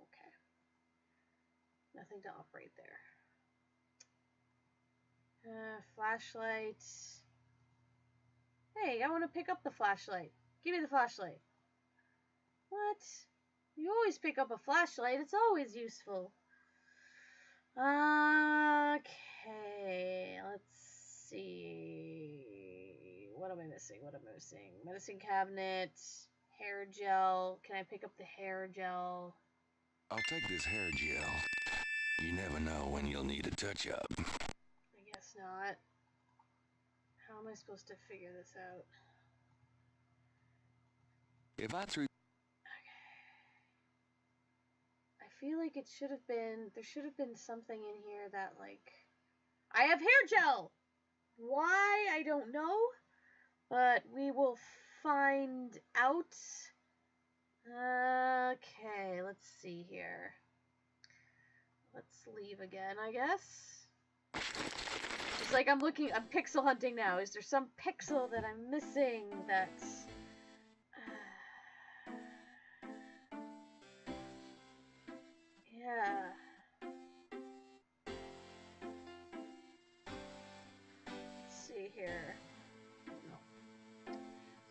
Okay. Nothing to operate there. Flashlight. Hey, I want to pick up the flashlight. Give me the flashlight. What? You always pick up a flashlight. It's always useful. Okay, let's see. What am I missing? What am I missing? Medicine cabinet, hair gel. Can I pick up the hair gel? I'll take this hair gel. You never know when you'll need a touch-up. I guess not. How am I supposed to figure this out? If I threw... I feel like it should have been, there should have been something in here that, like, I have hair gel! Why? I don't know. But we will find out. Okay, let's see here. Let's leave again, I guess. It's like I'm pixel hunting now. Is there some pixel that I'm missing that's... Yeah. Let's see here. No. So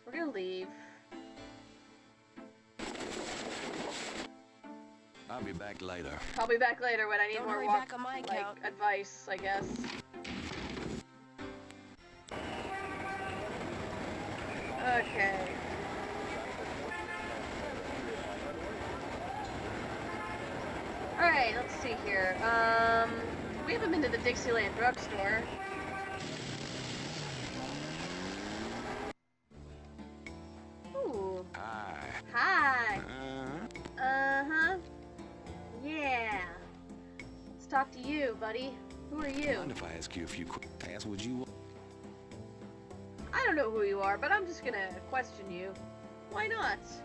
we're gonna leave. I'll be back later. I'll be back later when I need Don't more hurry walk, back on my like, account. advice, I guess. Okay. Alright, let's see here. We haven't been to the Dixieland drugstore. Ooh. Hi. Hi. Uh-huh. Uh-huh. Yeah. talk to you, buddy. Who are you? Mind if I ask you a few questions? Ask what you want. I don't know who you are, but I'm just gonna question you. Why not? Let's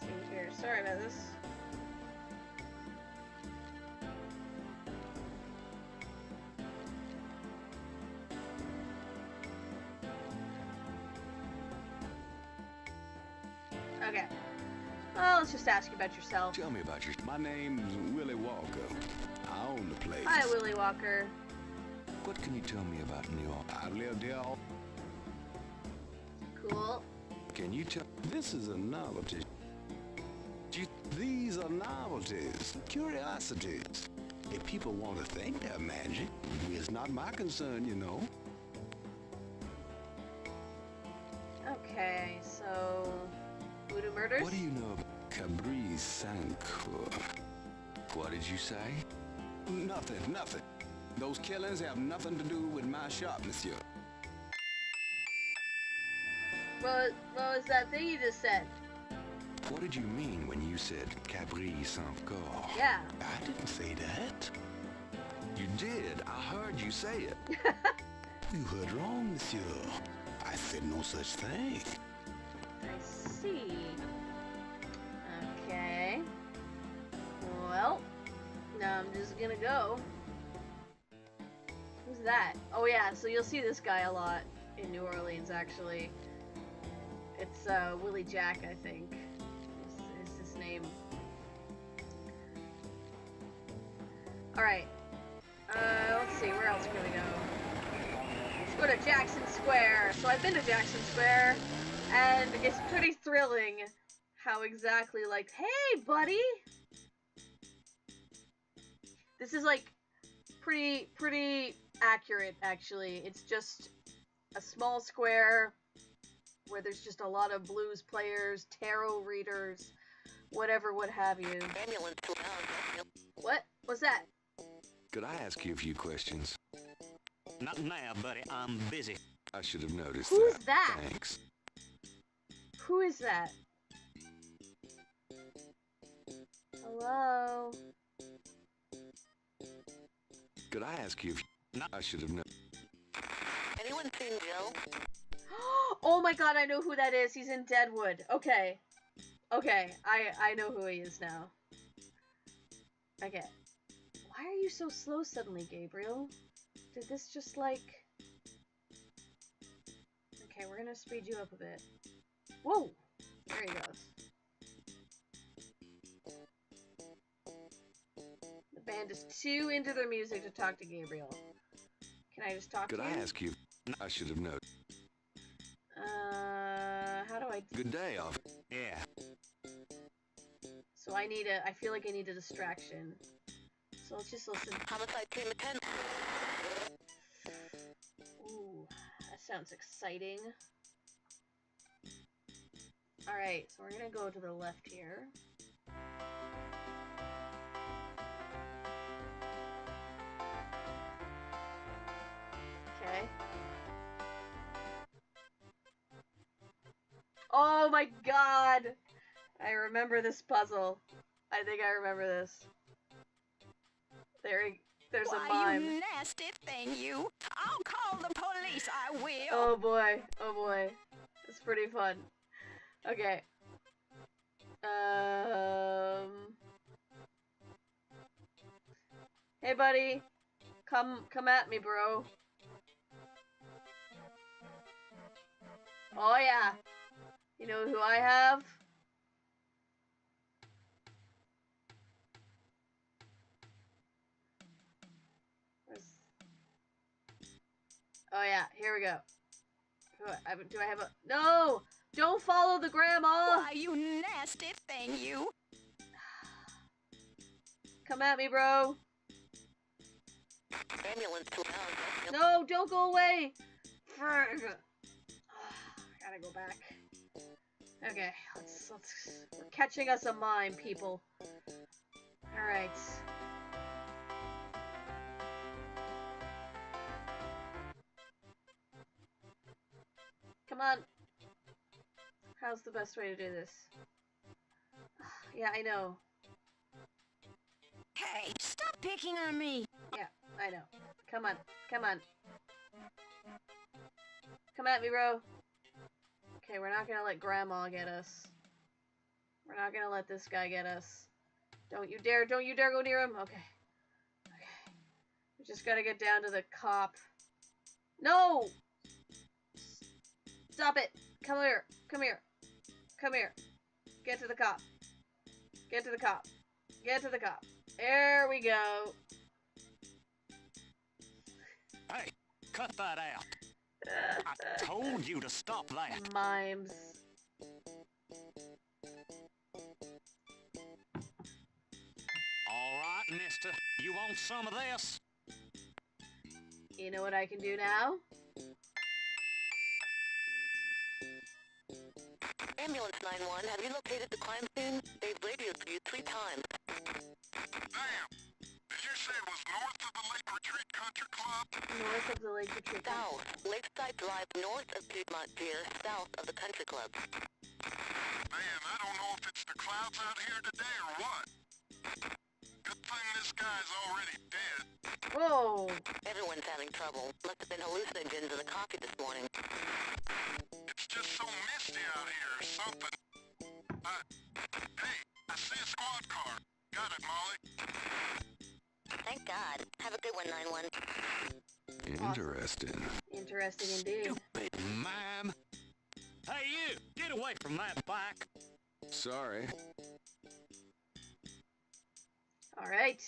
see here. Sorry about this. Okay. Well, let's just ask you about yourself. Tell me about your... My name's Willie Walker. I own the place. Hi, Willie Walker. What can you tell me about New York? I live there all... Cool. Can you tell... This is a novelty. These are novelties, curiosities. If people want to think they're magic, it's not my concern, you know. Okay, so... Voodoo murders? What do you know about... Cabri Sancour. What did you say? Nothing. Those killings have nothing to do with my shop, monsieur. What was that thing you just said? What did you mean when you said Cabri Sancour? Yeah. I didn't say that. You did. I heard you say it. You heard wrong, monsieur. I said no such thing. I see. Okay. Well, now I'm just gonna go. Who's that? Oh yeah, so you'll see this guy a lot in New Orleans, actually. It's Willie Jack, I think, is his name. Alright. Let's see, where else can we go? Let's go to Jackson Square. So I've been to Jackson Square, and it's pretty thrilling how exactly, like, hey, buddy! This is, like, pretty accurate, actually. It's just a small square where there's just a lot of blues players, tarot readers, whatever, what have you. What? What's that? Could I ask you a few questions? Not now, buddy. I'm busy. I should have noticed Who's that. that? Thanks. Who is that? Hello? Could I ask you a few... I should have known. Anyone seen Joe? Oh my god, I know who that is. He's in Deadwood. Okay. Okay, I know who he is now. Okay. Why are you so slow suddenly, Gabriel? Did this just, like... Okay, we're gonna speed you up a bit. Whoa! There he goes. The band is too into their music to talk to Gabriel. Can I just talk to you? Could I ask you... I should have known. How do I... Good day, off. Yeah. So I need a... I feel like I need a distraction. So let's just listen. Homicide team attend. Ooh, that sounds exciting. Alright, so we're gonna go to the left here. Okay. Oh my god! I remember this puzzle. I think I remember this. There's a Why, mime. you nasty thing, you. I'll call the police, I will. Oh boy, oh boy. It's pretty fun. Okay. Hey buddy. Come at me, bro. Oh yeah. You know who I have? Oh yeah, here we go. Do I have a... No! Don't follow the grandma! Why, you nasty thing, you. Come at me, bro. Ambulance to town. No, don't go away! Frg. Gotta go back. Okay, we're catching us a mime, people. Alright. Come on. How's the best way to do this? Yeah, I know. Hey, stop picking on me. Yeah, I know. Come on. Come on. Come at me, bro. Okay, we're not gonna let Grandma get us. We're not gonna let this guy get us. Don't you dare go near him. Okay. Okay. We just gotta get down to the cop. No! Stop it! Come here. Come here. Come here. Get to the cop. Get to the cop. Get to the cop. There we go. Hey, cut that out. I told you to stop that. Mimes. All right, mister. You want some of this? You know what I can do now? Ambulance 911, have you located the crime scene? They've radioed for you 3 times. Damn! Did you say it was north of the Lake Retreat Country Club? North of the Lake Retreat. South. Lakeside Drive north of Piedmont Pier, south of the country club. Man, I don't know if it's the clouds out here today or what. Good thing this guy's already dead. Whoa! Everyone's having trouble. Must have been hallucinogens in the coffee this morning. It's just so misty out here or something. Hey, I see a squad car. Got it, Molly. Thank God. Have a good one, 911. Interesting. Interesting indeed. Stupid mime. Hey, you! Get away from that bike. Sorry. Alright.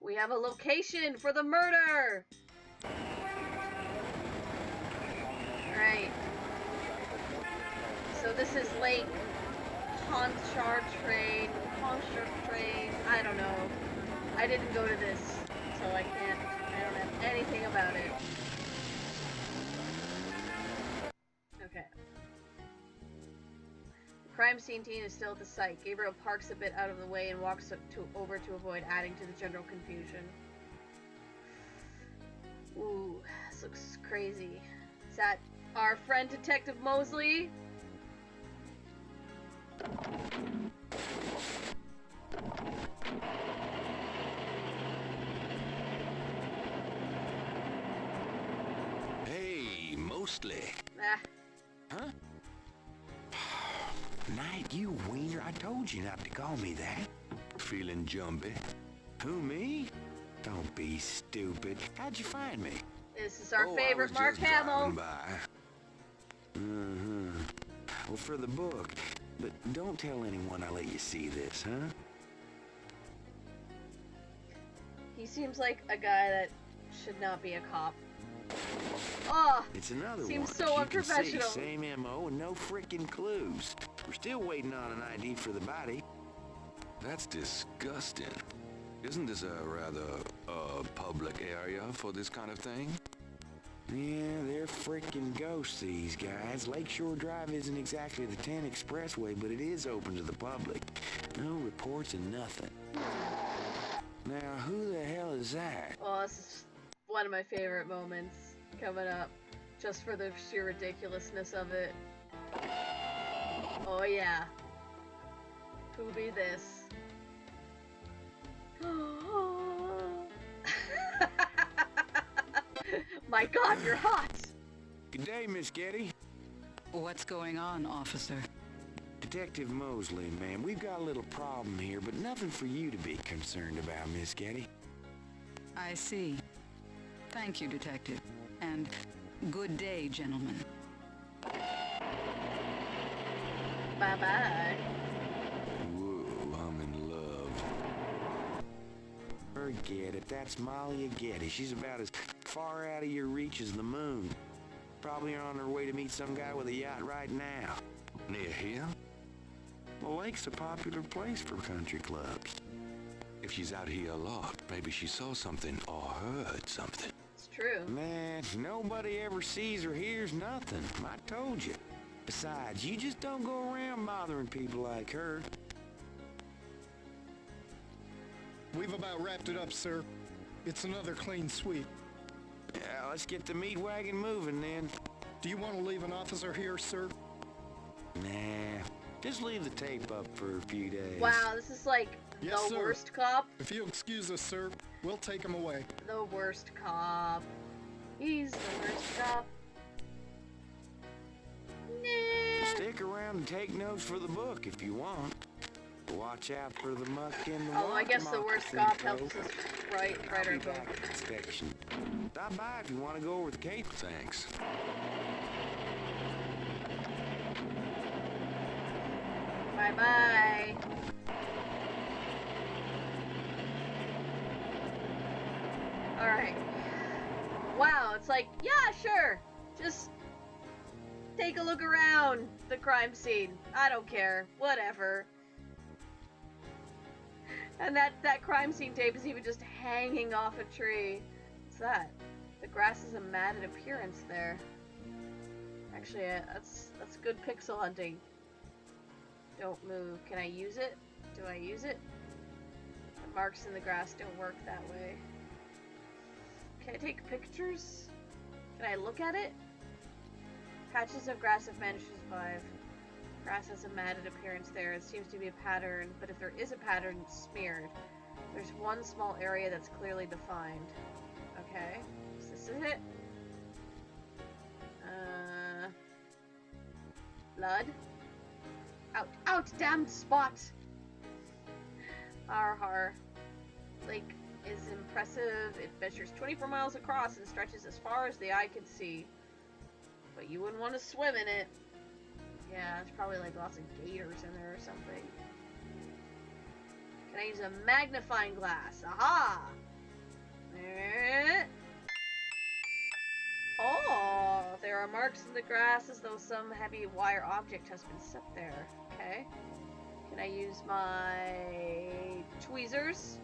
We have a location for the murder! Alright. So this is Lake Pontchartrain. I don't know. I didn't go to this, so I don't have anything about it. Okay. The crime scene team is still at the site. Gabriel parks a bit out of the way and walks over to avoid adding to the general confusion. Ooh, this looks crazy. Is that our friend Detective Mosley? Hey, mostly. Ah, Huh? Night, you wiener. I told you not to call me that. Feeling jumpy? Who, me? Don't be stupid. How'd you find me? this is our I favorite was Mark just Hamill. driving by. Well, for the book. But don't tell anyone I let you see this, huh? He seems like a guy that should not be a cop. Oh, It's another seems one. so As you unprofessional. Can see, same MO and no freaking clues. We're still waiting on an ID for the body. That's disgusting. Isn't this a rather, public area for this kind of thing? Yeah, they're freaking ghosts, these guys. Lakeshore Drive isn't exactly the 10 expressway, but it is open to the public. No reports and nothing. Now, who the hell is that? Oh, this is one of my favorite moments coming up, just for the sheer ridiculousness of it. Oh yeah. Who be this? My God, you're hot! Good day, Miss Getty. What's going on, officer? Detective Mosley, ma'am. We've got a little problem here, but nothing for you to be concerned about, Miss Getty. I see. Thank you, Detective. And good day, gentlemen. Bye-bye. Whoa, I'm in love. Forget it. That's Molly Getty. She's about as far out of your reach as the moon. Probably on her way to meet some guy with a yacht right now. Near here? The lake's a popular place for country clubs. If she's out here a lot, maybe she saw something or heard something. It's true. Man, nobody ever sees or hears nothing. I told you. Besides, you just don't go around bothering people like her. We've about wrapped it up, sir. It's another clean sweep. Yeah, let's get the meat wagon moving then. Do you want to leave an officer here, sir? Nah, just leave the tape up for a few days. Wow, this is like Yes, the sir. worst cop. If you'll excuse us, sir, we'll take him away. The worst cop. He's the worst cop. Nah. Stick around and take notes for the book if you want. Watch out for the muck in the Oh, I guess the worst cop helps us write our book. Inspection. Stop by if you want to go over the case. Thanks. Bye-bye. Alright. Wow, it's like, yeah, sure. Just take a look around the crime scene. I don't care. Whatever. And that crime scene tape is even just hanging off a tree. What's that? The grass has a matted appearance there. Actually, that's good pixel hunting. Don't move. Can I use it? Do I use it? The marks in the grass don't work that way. Can I take pictures? Can I look at it? Patches of grass have managed to survive. Grass has a matted appearance there. It seems to be a pattern, but if there is a pattern, it's smeared. There's one small area that's clearly defined. Okay. So this is it. Blood. Out. Out! Damned spot! Har. Lake is impressive. It measures 24 miles across and stretches as far as the eye can see. But you wouldn't want to swim in it. Yeah, there's probably like lots of gators in there or something. Can I use a magnifying glass? Aha! Oh, there are marks in the grass as though some heavy wire object has been set there. Okay. Can I use my tweezers?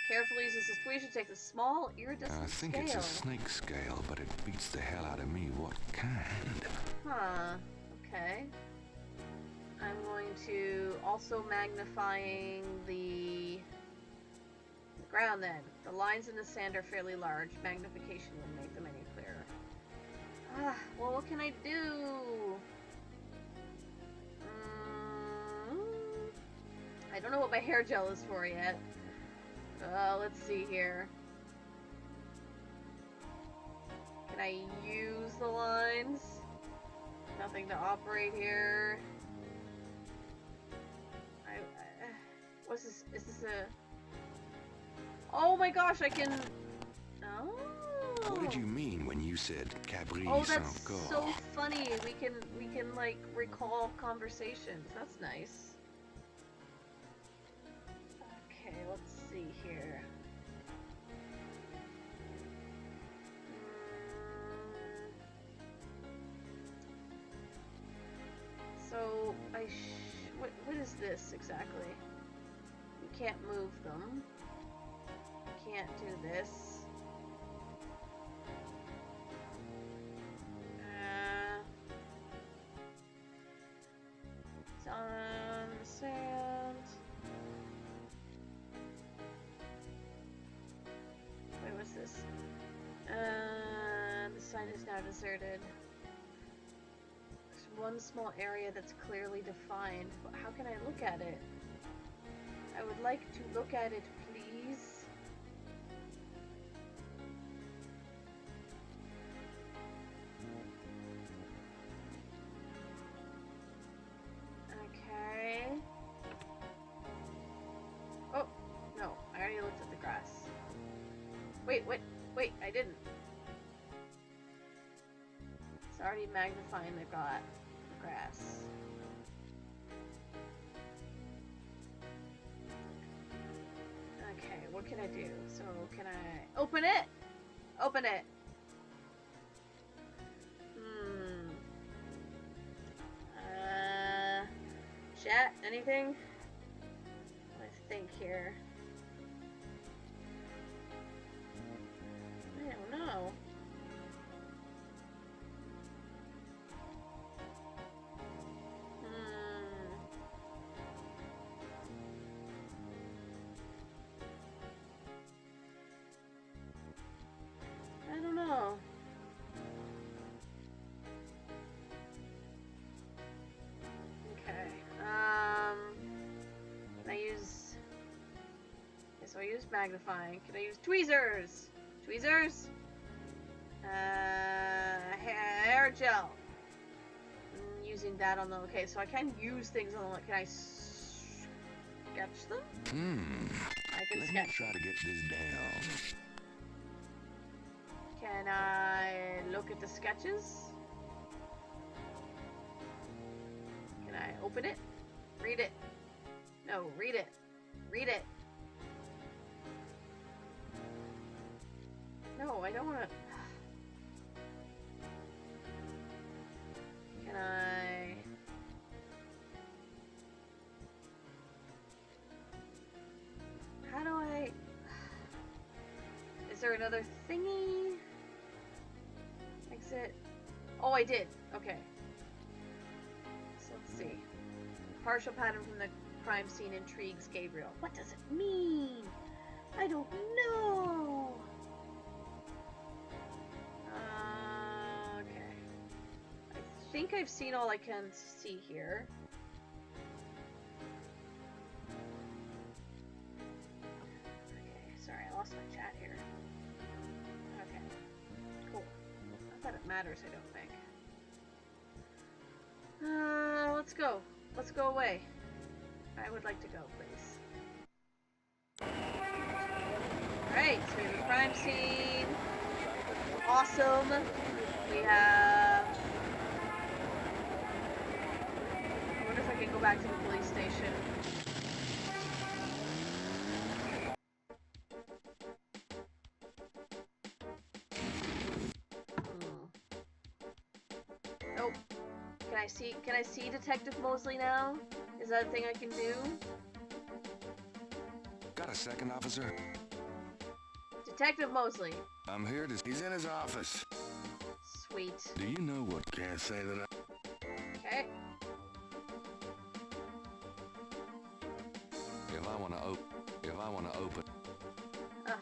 Carefully uses his tweezer to take the small iridescent I think scale. it's a snake scale, but it beats the hell out of me. What kind? Huh. Okay. I'm going to also magnifying the ground then. The lines in the sand are fairly large. Magnification will make them any clearer. Ah, well, what can I do? I don't know what my hair gel is for yet. Let's see here. Can I use the lines? Nothing to operate here. What's this? Is this a... Oh my gosh, I can... Oh. What did you mean when you said Gabriel? Oh, that's so funny. We can like recall conversations. That's nice. Okay, let's see here. So what is this exactly? You can't move them. You can't do this. It's on the sand. Wait, what's this? The sign is now deserted. There's one small area that's clearly defined. How can I look at it? I would like to look at it, please. Okay. Oh, no. I already looked at the grass. Wait, I didn't. It's already magnifying the grass. Okay, what can I do? So, can I open it? Open it. Chat, anything? Let's think here. I don't know. I don't know. so I used magnifying. Can I use tweezers? Tweezers? Hair gel. Using that on the... Okay, so I can use things on the... Can I sketch them? I can Let sketch me try to get this down. Can I look at the sketches? Can I open it? Read it. No, read it. Read it. No, I don't want to... Can I... How do I... Is there another thingy? Exit. Oh, I did. Okay. So let's see. Partial pattern from the crime scene intrigues Gabriel. What does it mean? I don't know. Okay. I think I've seen all I can see here. Okay, sorry, I lost my chat here. Okay, cool. Not that it matters, I don't think. Let's go. Let's go away. I would like to go, please. Alright, so we have a crime scene. Awesome. We have... I wonder if I can go back to the police station. Nope. Can I see Detective Mosley now? Is that a thing I can do? Got a second, officer? Detective Mosley. I'm here to... He's in his office. Sweet. Do you know what... Can't say that I... Okay. If I want to open... Ugh.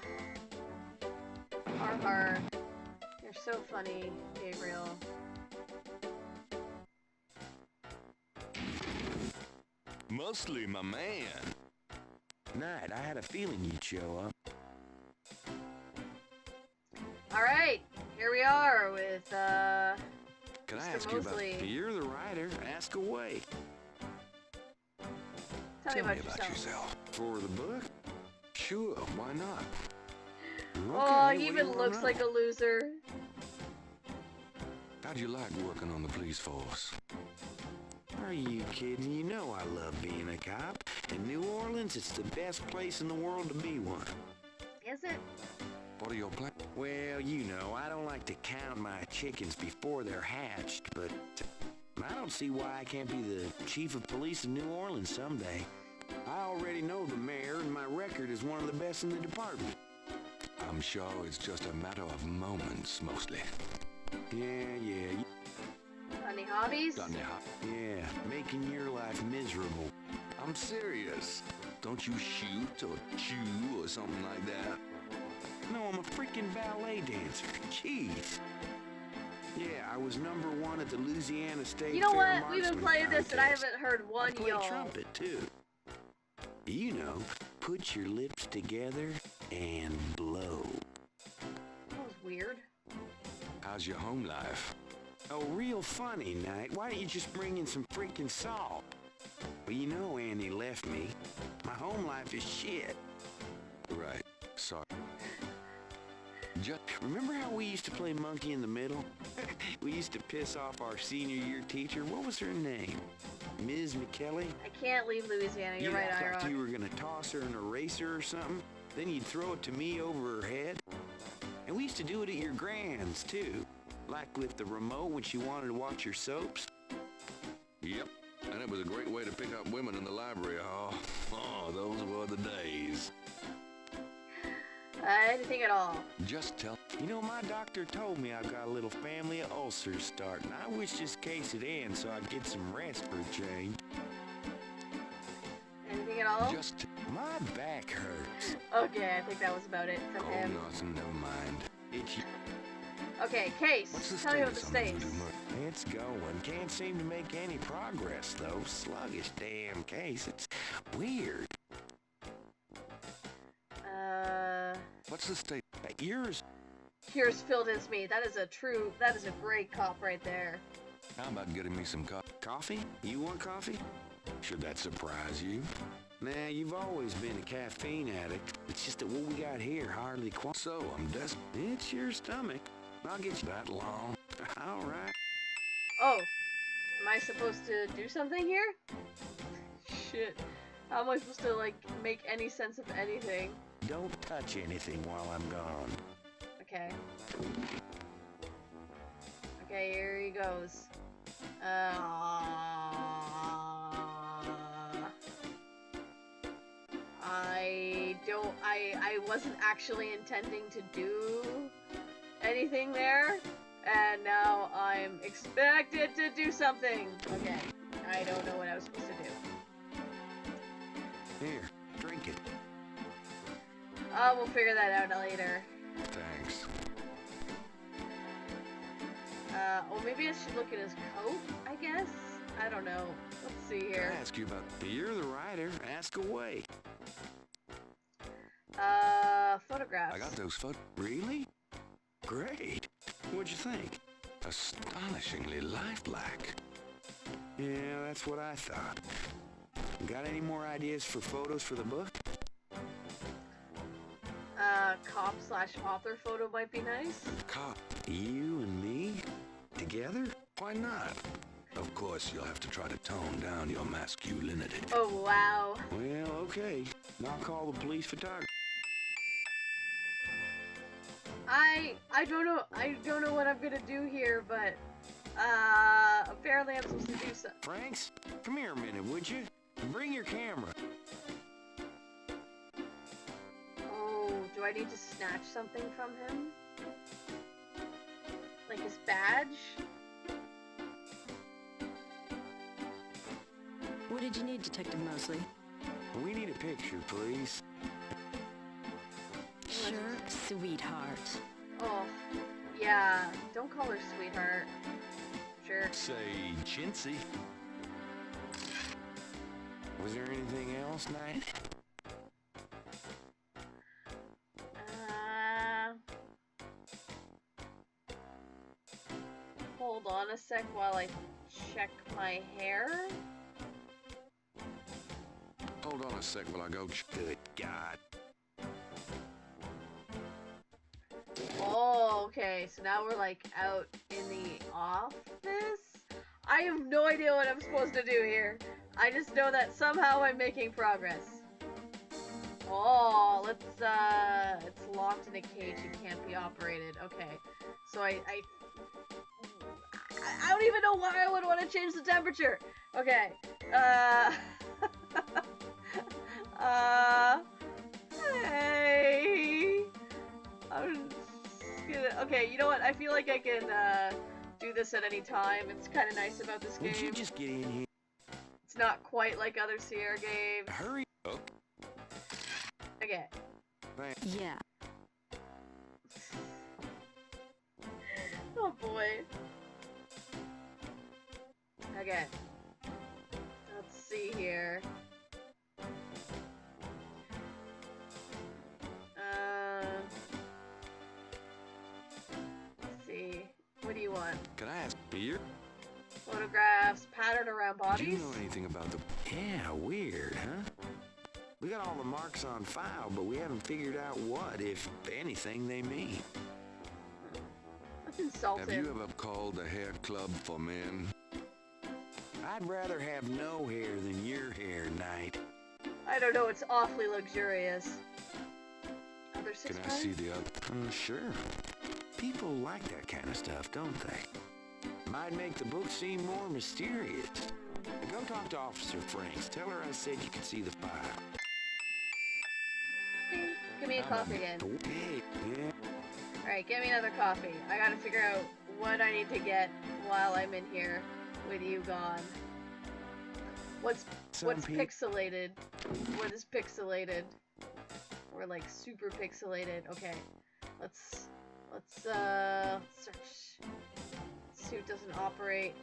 Har. You're so funny, Gabriel. Mostly my man. Night, I had a feeling you'd show up. Alright, here we are with, Can I Mr. ask Mosley. you about... You're the writer. Ask away. Tell me about yourself. For the book? Sure, why not? Oh, Okay, he what do even you looks wanna like a loser. How'd you like working on the police force? Are you kidding? You know I love being a cop. In New Orleans, it's the best place in the world to be one. Is it? What are your plans? Well, you know, I don't like to count my chickens before they're hatched, but I don't see why I can't be the chief of police in New Orleans someday. I already know the mayor, and my record is one of the best in the department. I'm sure it's just a matter of moments, mostly. Yeah. Any hobbies? Yeah, making your life miserable. I'm serious. Don't you shoot or chew or something like that? No, I'm a freaking ballet dancer. Jeez. Yeah, I was #1 at the Louisiana State You know Fair what? We've been Marksman playing this and I Contest. haven't heard one I play y'all. trumpet, too. You know, put your lips together and blow. That was weird. How's your home life? Oh, real funny, Knight. Why don't you just bring in some freaking salt? Well, you know Annie left me. My home life is shit. Right. Sorry. Just Remember how we used to play monkey in the middle? We used to piss off our senior year teacher. What was her name? Ms. McKelly? I can't leave Louisiana. You're right, act Ira. like you were gonna toss her an eraser or something. Then you'd throw it to me over her head. And we used to do it at your grand's, too. Like with the remote when she wanted to watch your soaps. Yep. And it was a great way to pick up women in the library hall. Oh, those were the days. Anything at all. Just tell... You know, my doctor told me I've got a little family of ulcers starting. I wish this case would end so I'd get some rest for a change. Anything at all? Just... My back hurts. Okay, I think that was about it from Oh, him. nothing. Never mind. Itchy. Okay, case. What's the Tell me about the status on the states. voodoo murder? It's going. Can't seem to make any progress, though. Sluggish damn case. It's weird. What's the state? Yours. Tears filled his me. That is a great cop right there. How about getting me some coffee? Coffee? You want coffee? Should that surprise you? Nah, you've always been a caffeine addict. It's just that what we got here hardly qualifies. So, I'm desperate. It's your stomach. I'll get you That long? all right. Oh, am I supposed to do something here? Shit. How am I supposed to, like, make any sense of anything? Don't touch anything while I'm gone. Okay. Okay, here he goes. I wasn't actually intending to do anything there, and now I'm expected to do something. Okay, I don't know what I was supposed to do. Here, drink it. We'll figure that out later. Thanks. Oh, maybe I should look at his coat, I guess? I don't know. Let's see Can here. I ask you about... You're the writer. Ask away. Photographs. I got those photos. Really? Great. What'd you think? Astonishingly lifelike. Yeah, that's what I thought. Got any more ideas for photos for the book? Cop/author photo might be nice. Cop. You and me? Together? Why not? Of course, you'll have to try to tone down your masculinity. Oh, wow. Well, okay. I'll call the police photographer. I don't know what I'm gonna do here, but apparently I'm supposed to do something. Franks, come here a minute, would you? Bring your camera. Oh, do I need to snatch something from him? Like his badge? What did you need, Detective Mosley? We need a picture, please. Sure, sweetheart. Oh, yeah. Don't call her sweetheart. Sure. Say, chintzy. Was there anything else, Knight? Hold on a sec while I check my hair. Hold on a sec while I go... Good God. Oh, okay. So now we're like out in the office? I have no idea what I'm supposed to do here. I just know that somehow I'm making progress. Oh, it's locked in a cage and can't be operated. Okay. So I don't even know why I would want to change the temperature. Okay. Hey. I'm just gonna, okay, you know what? I feel like I can do this at any time. It's kind of nice about this game. Would you just get in here? It's not quite like other Sierra games. Hurry up. Okay. Yeah. Oh boy. Okay. Let's see here. Let's see. What do you want? Can I ask beer? Photographs, pattern around bodies? Do you know anything about the... Yeah, weird, huh? We got all the marks on file, but we haven't figured out what, if anything, they mean. That's insulting. Have you ever called the hair club for men? I'd rather have no hair than your hair, Knight. I don't know, it's awfully luxurious. Other six Can I see the other? Sure. People like that kind of stuff, don't they? Might make the book seem more mysterious. Go talk to Officer Franks. Tell her I said you could see the file. Give me a coffee again. Okay, yeah. Alright, get me another coffee. I gotta figure out what I need to get while I'm in here with you gone. What's pixelated? What is pixelated? Or like super pixelated. Okay. Let's search. Suit doesn't operate.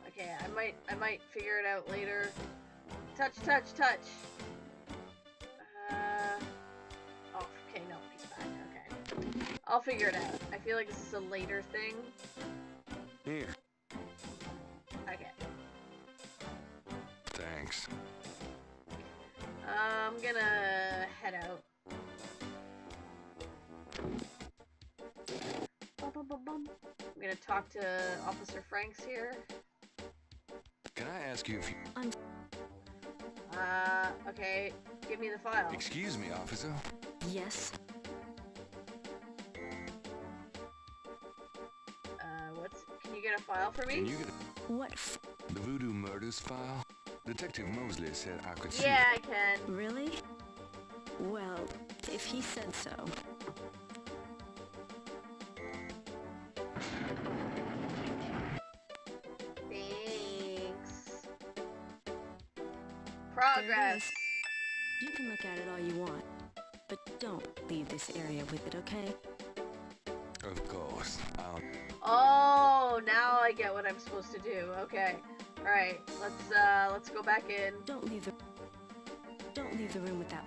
Okay, I might figure it out later. Touch, touch, touch. I'll figure it out. I feel like this is a later thing. Here. Okay. Thanks. I'm gonna head out. I'm gonna talk to Officer Franks here. Can I ask you if you... Okay. Give me the file. Excuse me, officer. Yes. Can you get a file for me? Can you get What? the Voodoo Murders file? Detective Mosley said I could see Yeah, it. I can. Really? Well, if he said so. Thanks. Progress. You can look at it all you want, but don't leave this area with it, okay? Of course. Oh, now I get what I'm supposed to do. Okay. All right. Let's go back in. Don't leave the room without.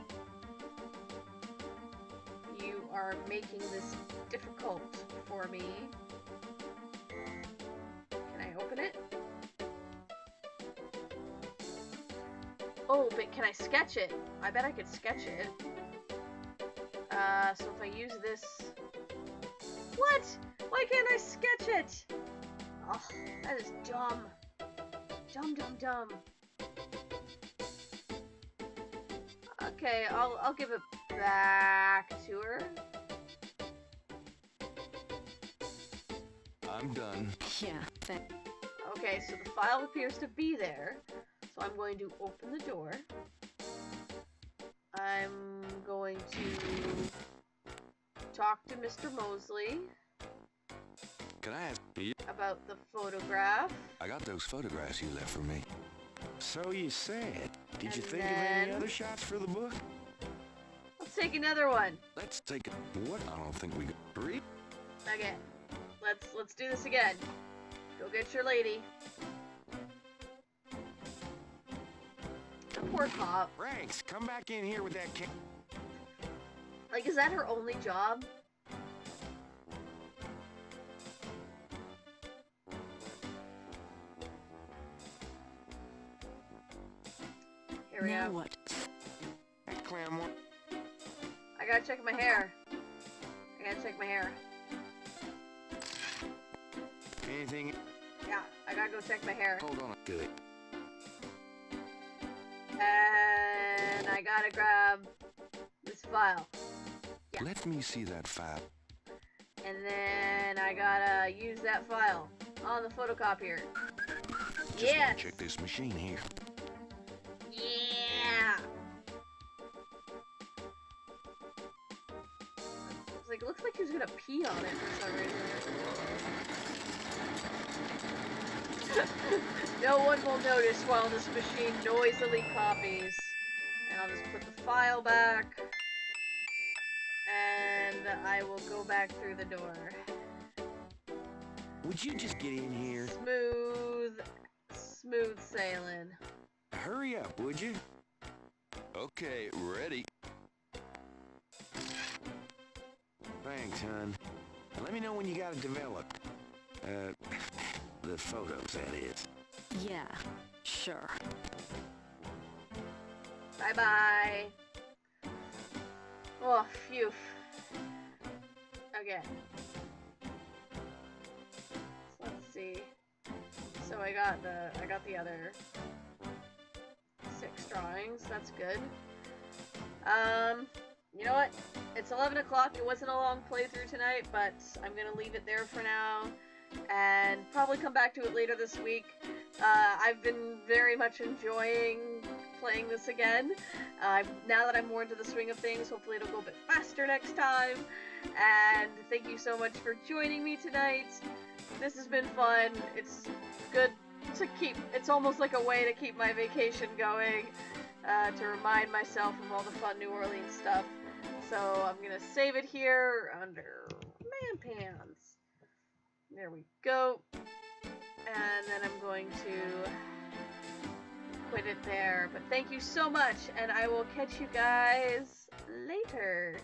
You are making this difficult for me. Can I open it? Oh, but can I sketch it? I bet I could sketch it. So if I use this... What? Why can't I sketch it? Oh, that is dumb. Dumb. Okay, I'll give it back to her. I'm done. Yeah, Okay, so the file appears to be there. So I'm going to open the door. I'm going to talk to Mr. Mosley. Can I ask you about the photograph? I got those photographs you left for me. So you said. Did you And think of any then- other shots for the book? Let's take another one. Let's take it. What? I don't think we got three. Okay. Let's do this again. Go get your lady. The poor cop. Franks, come back in here with that can. Like, is that her only job? Here we now go. what? That clown one. I gotta check my hair. Anything? Yeah, I gotta go check my hair. Hold on. Good. And I gotta grab this file. Yeah. Let me see that file. And then I gotta use that file on the photocopier. Just Yes! wanna check this machine here. Yeah! It's like, it looks like he was gonna pee on it for some reason. No one will notice while this machine noisily copies. And I'll just put the file back. And I will go back through the door. Would you just get in here? Smooth sailing. Hurry up, would you? Okay, ready. Thanks, hon. Let me know when you got it developed. The photos, that is. Yeah, sure. Bye-bye. Oh, phew. Okay. So let's see. So I got the other 6 drawings. That's good. You know what? It's 11 o'clock. It wasn't a long playthrough tonight, but I'm gonna leave it there for now, and probably come back to it later this week. I've been very much enjoying playing this again. Now that I'm more into the swing of things, hopefully it'll go a bit faster next time. And thank you so much for joining me tonight. This has been fun. It's good to keep, it's almost like a way to keep my vacation going, to remind myself of all the fun New Orleans stuff. So I'm gonna save it here under Man Pants. There we go. And then I'm going to quit it there. But thank you so much, and I will catch you guys later.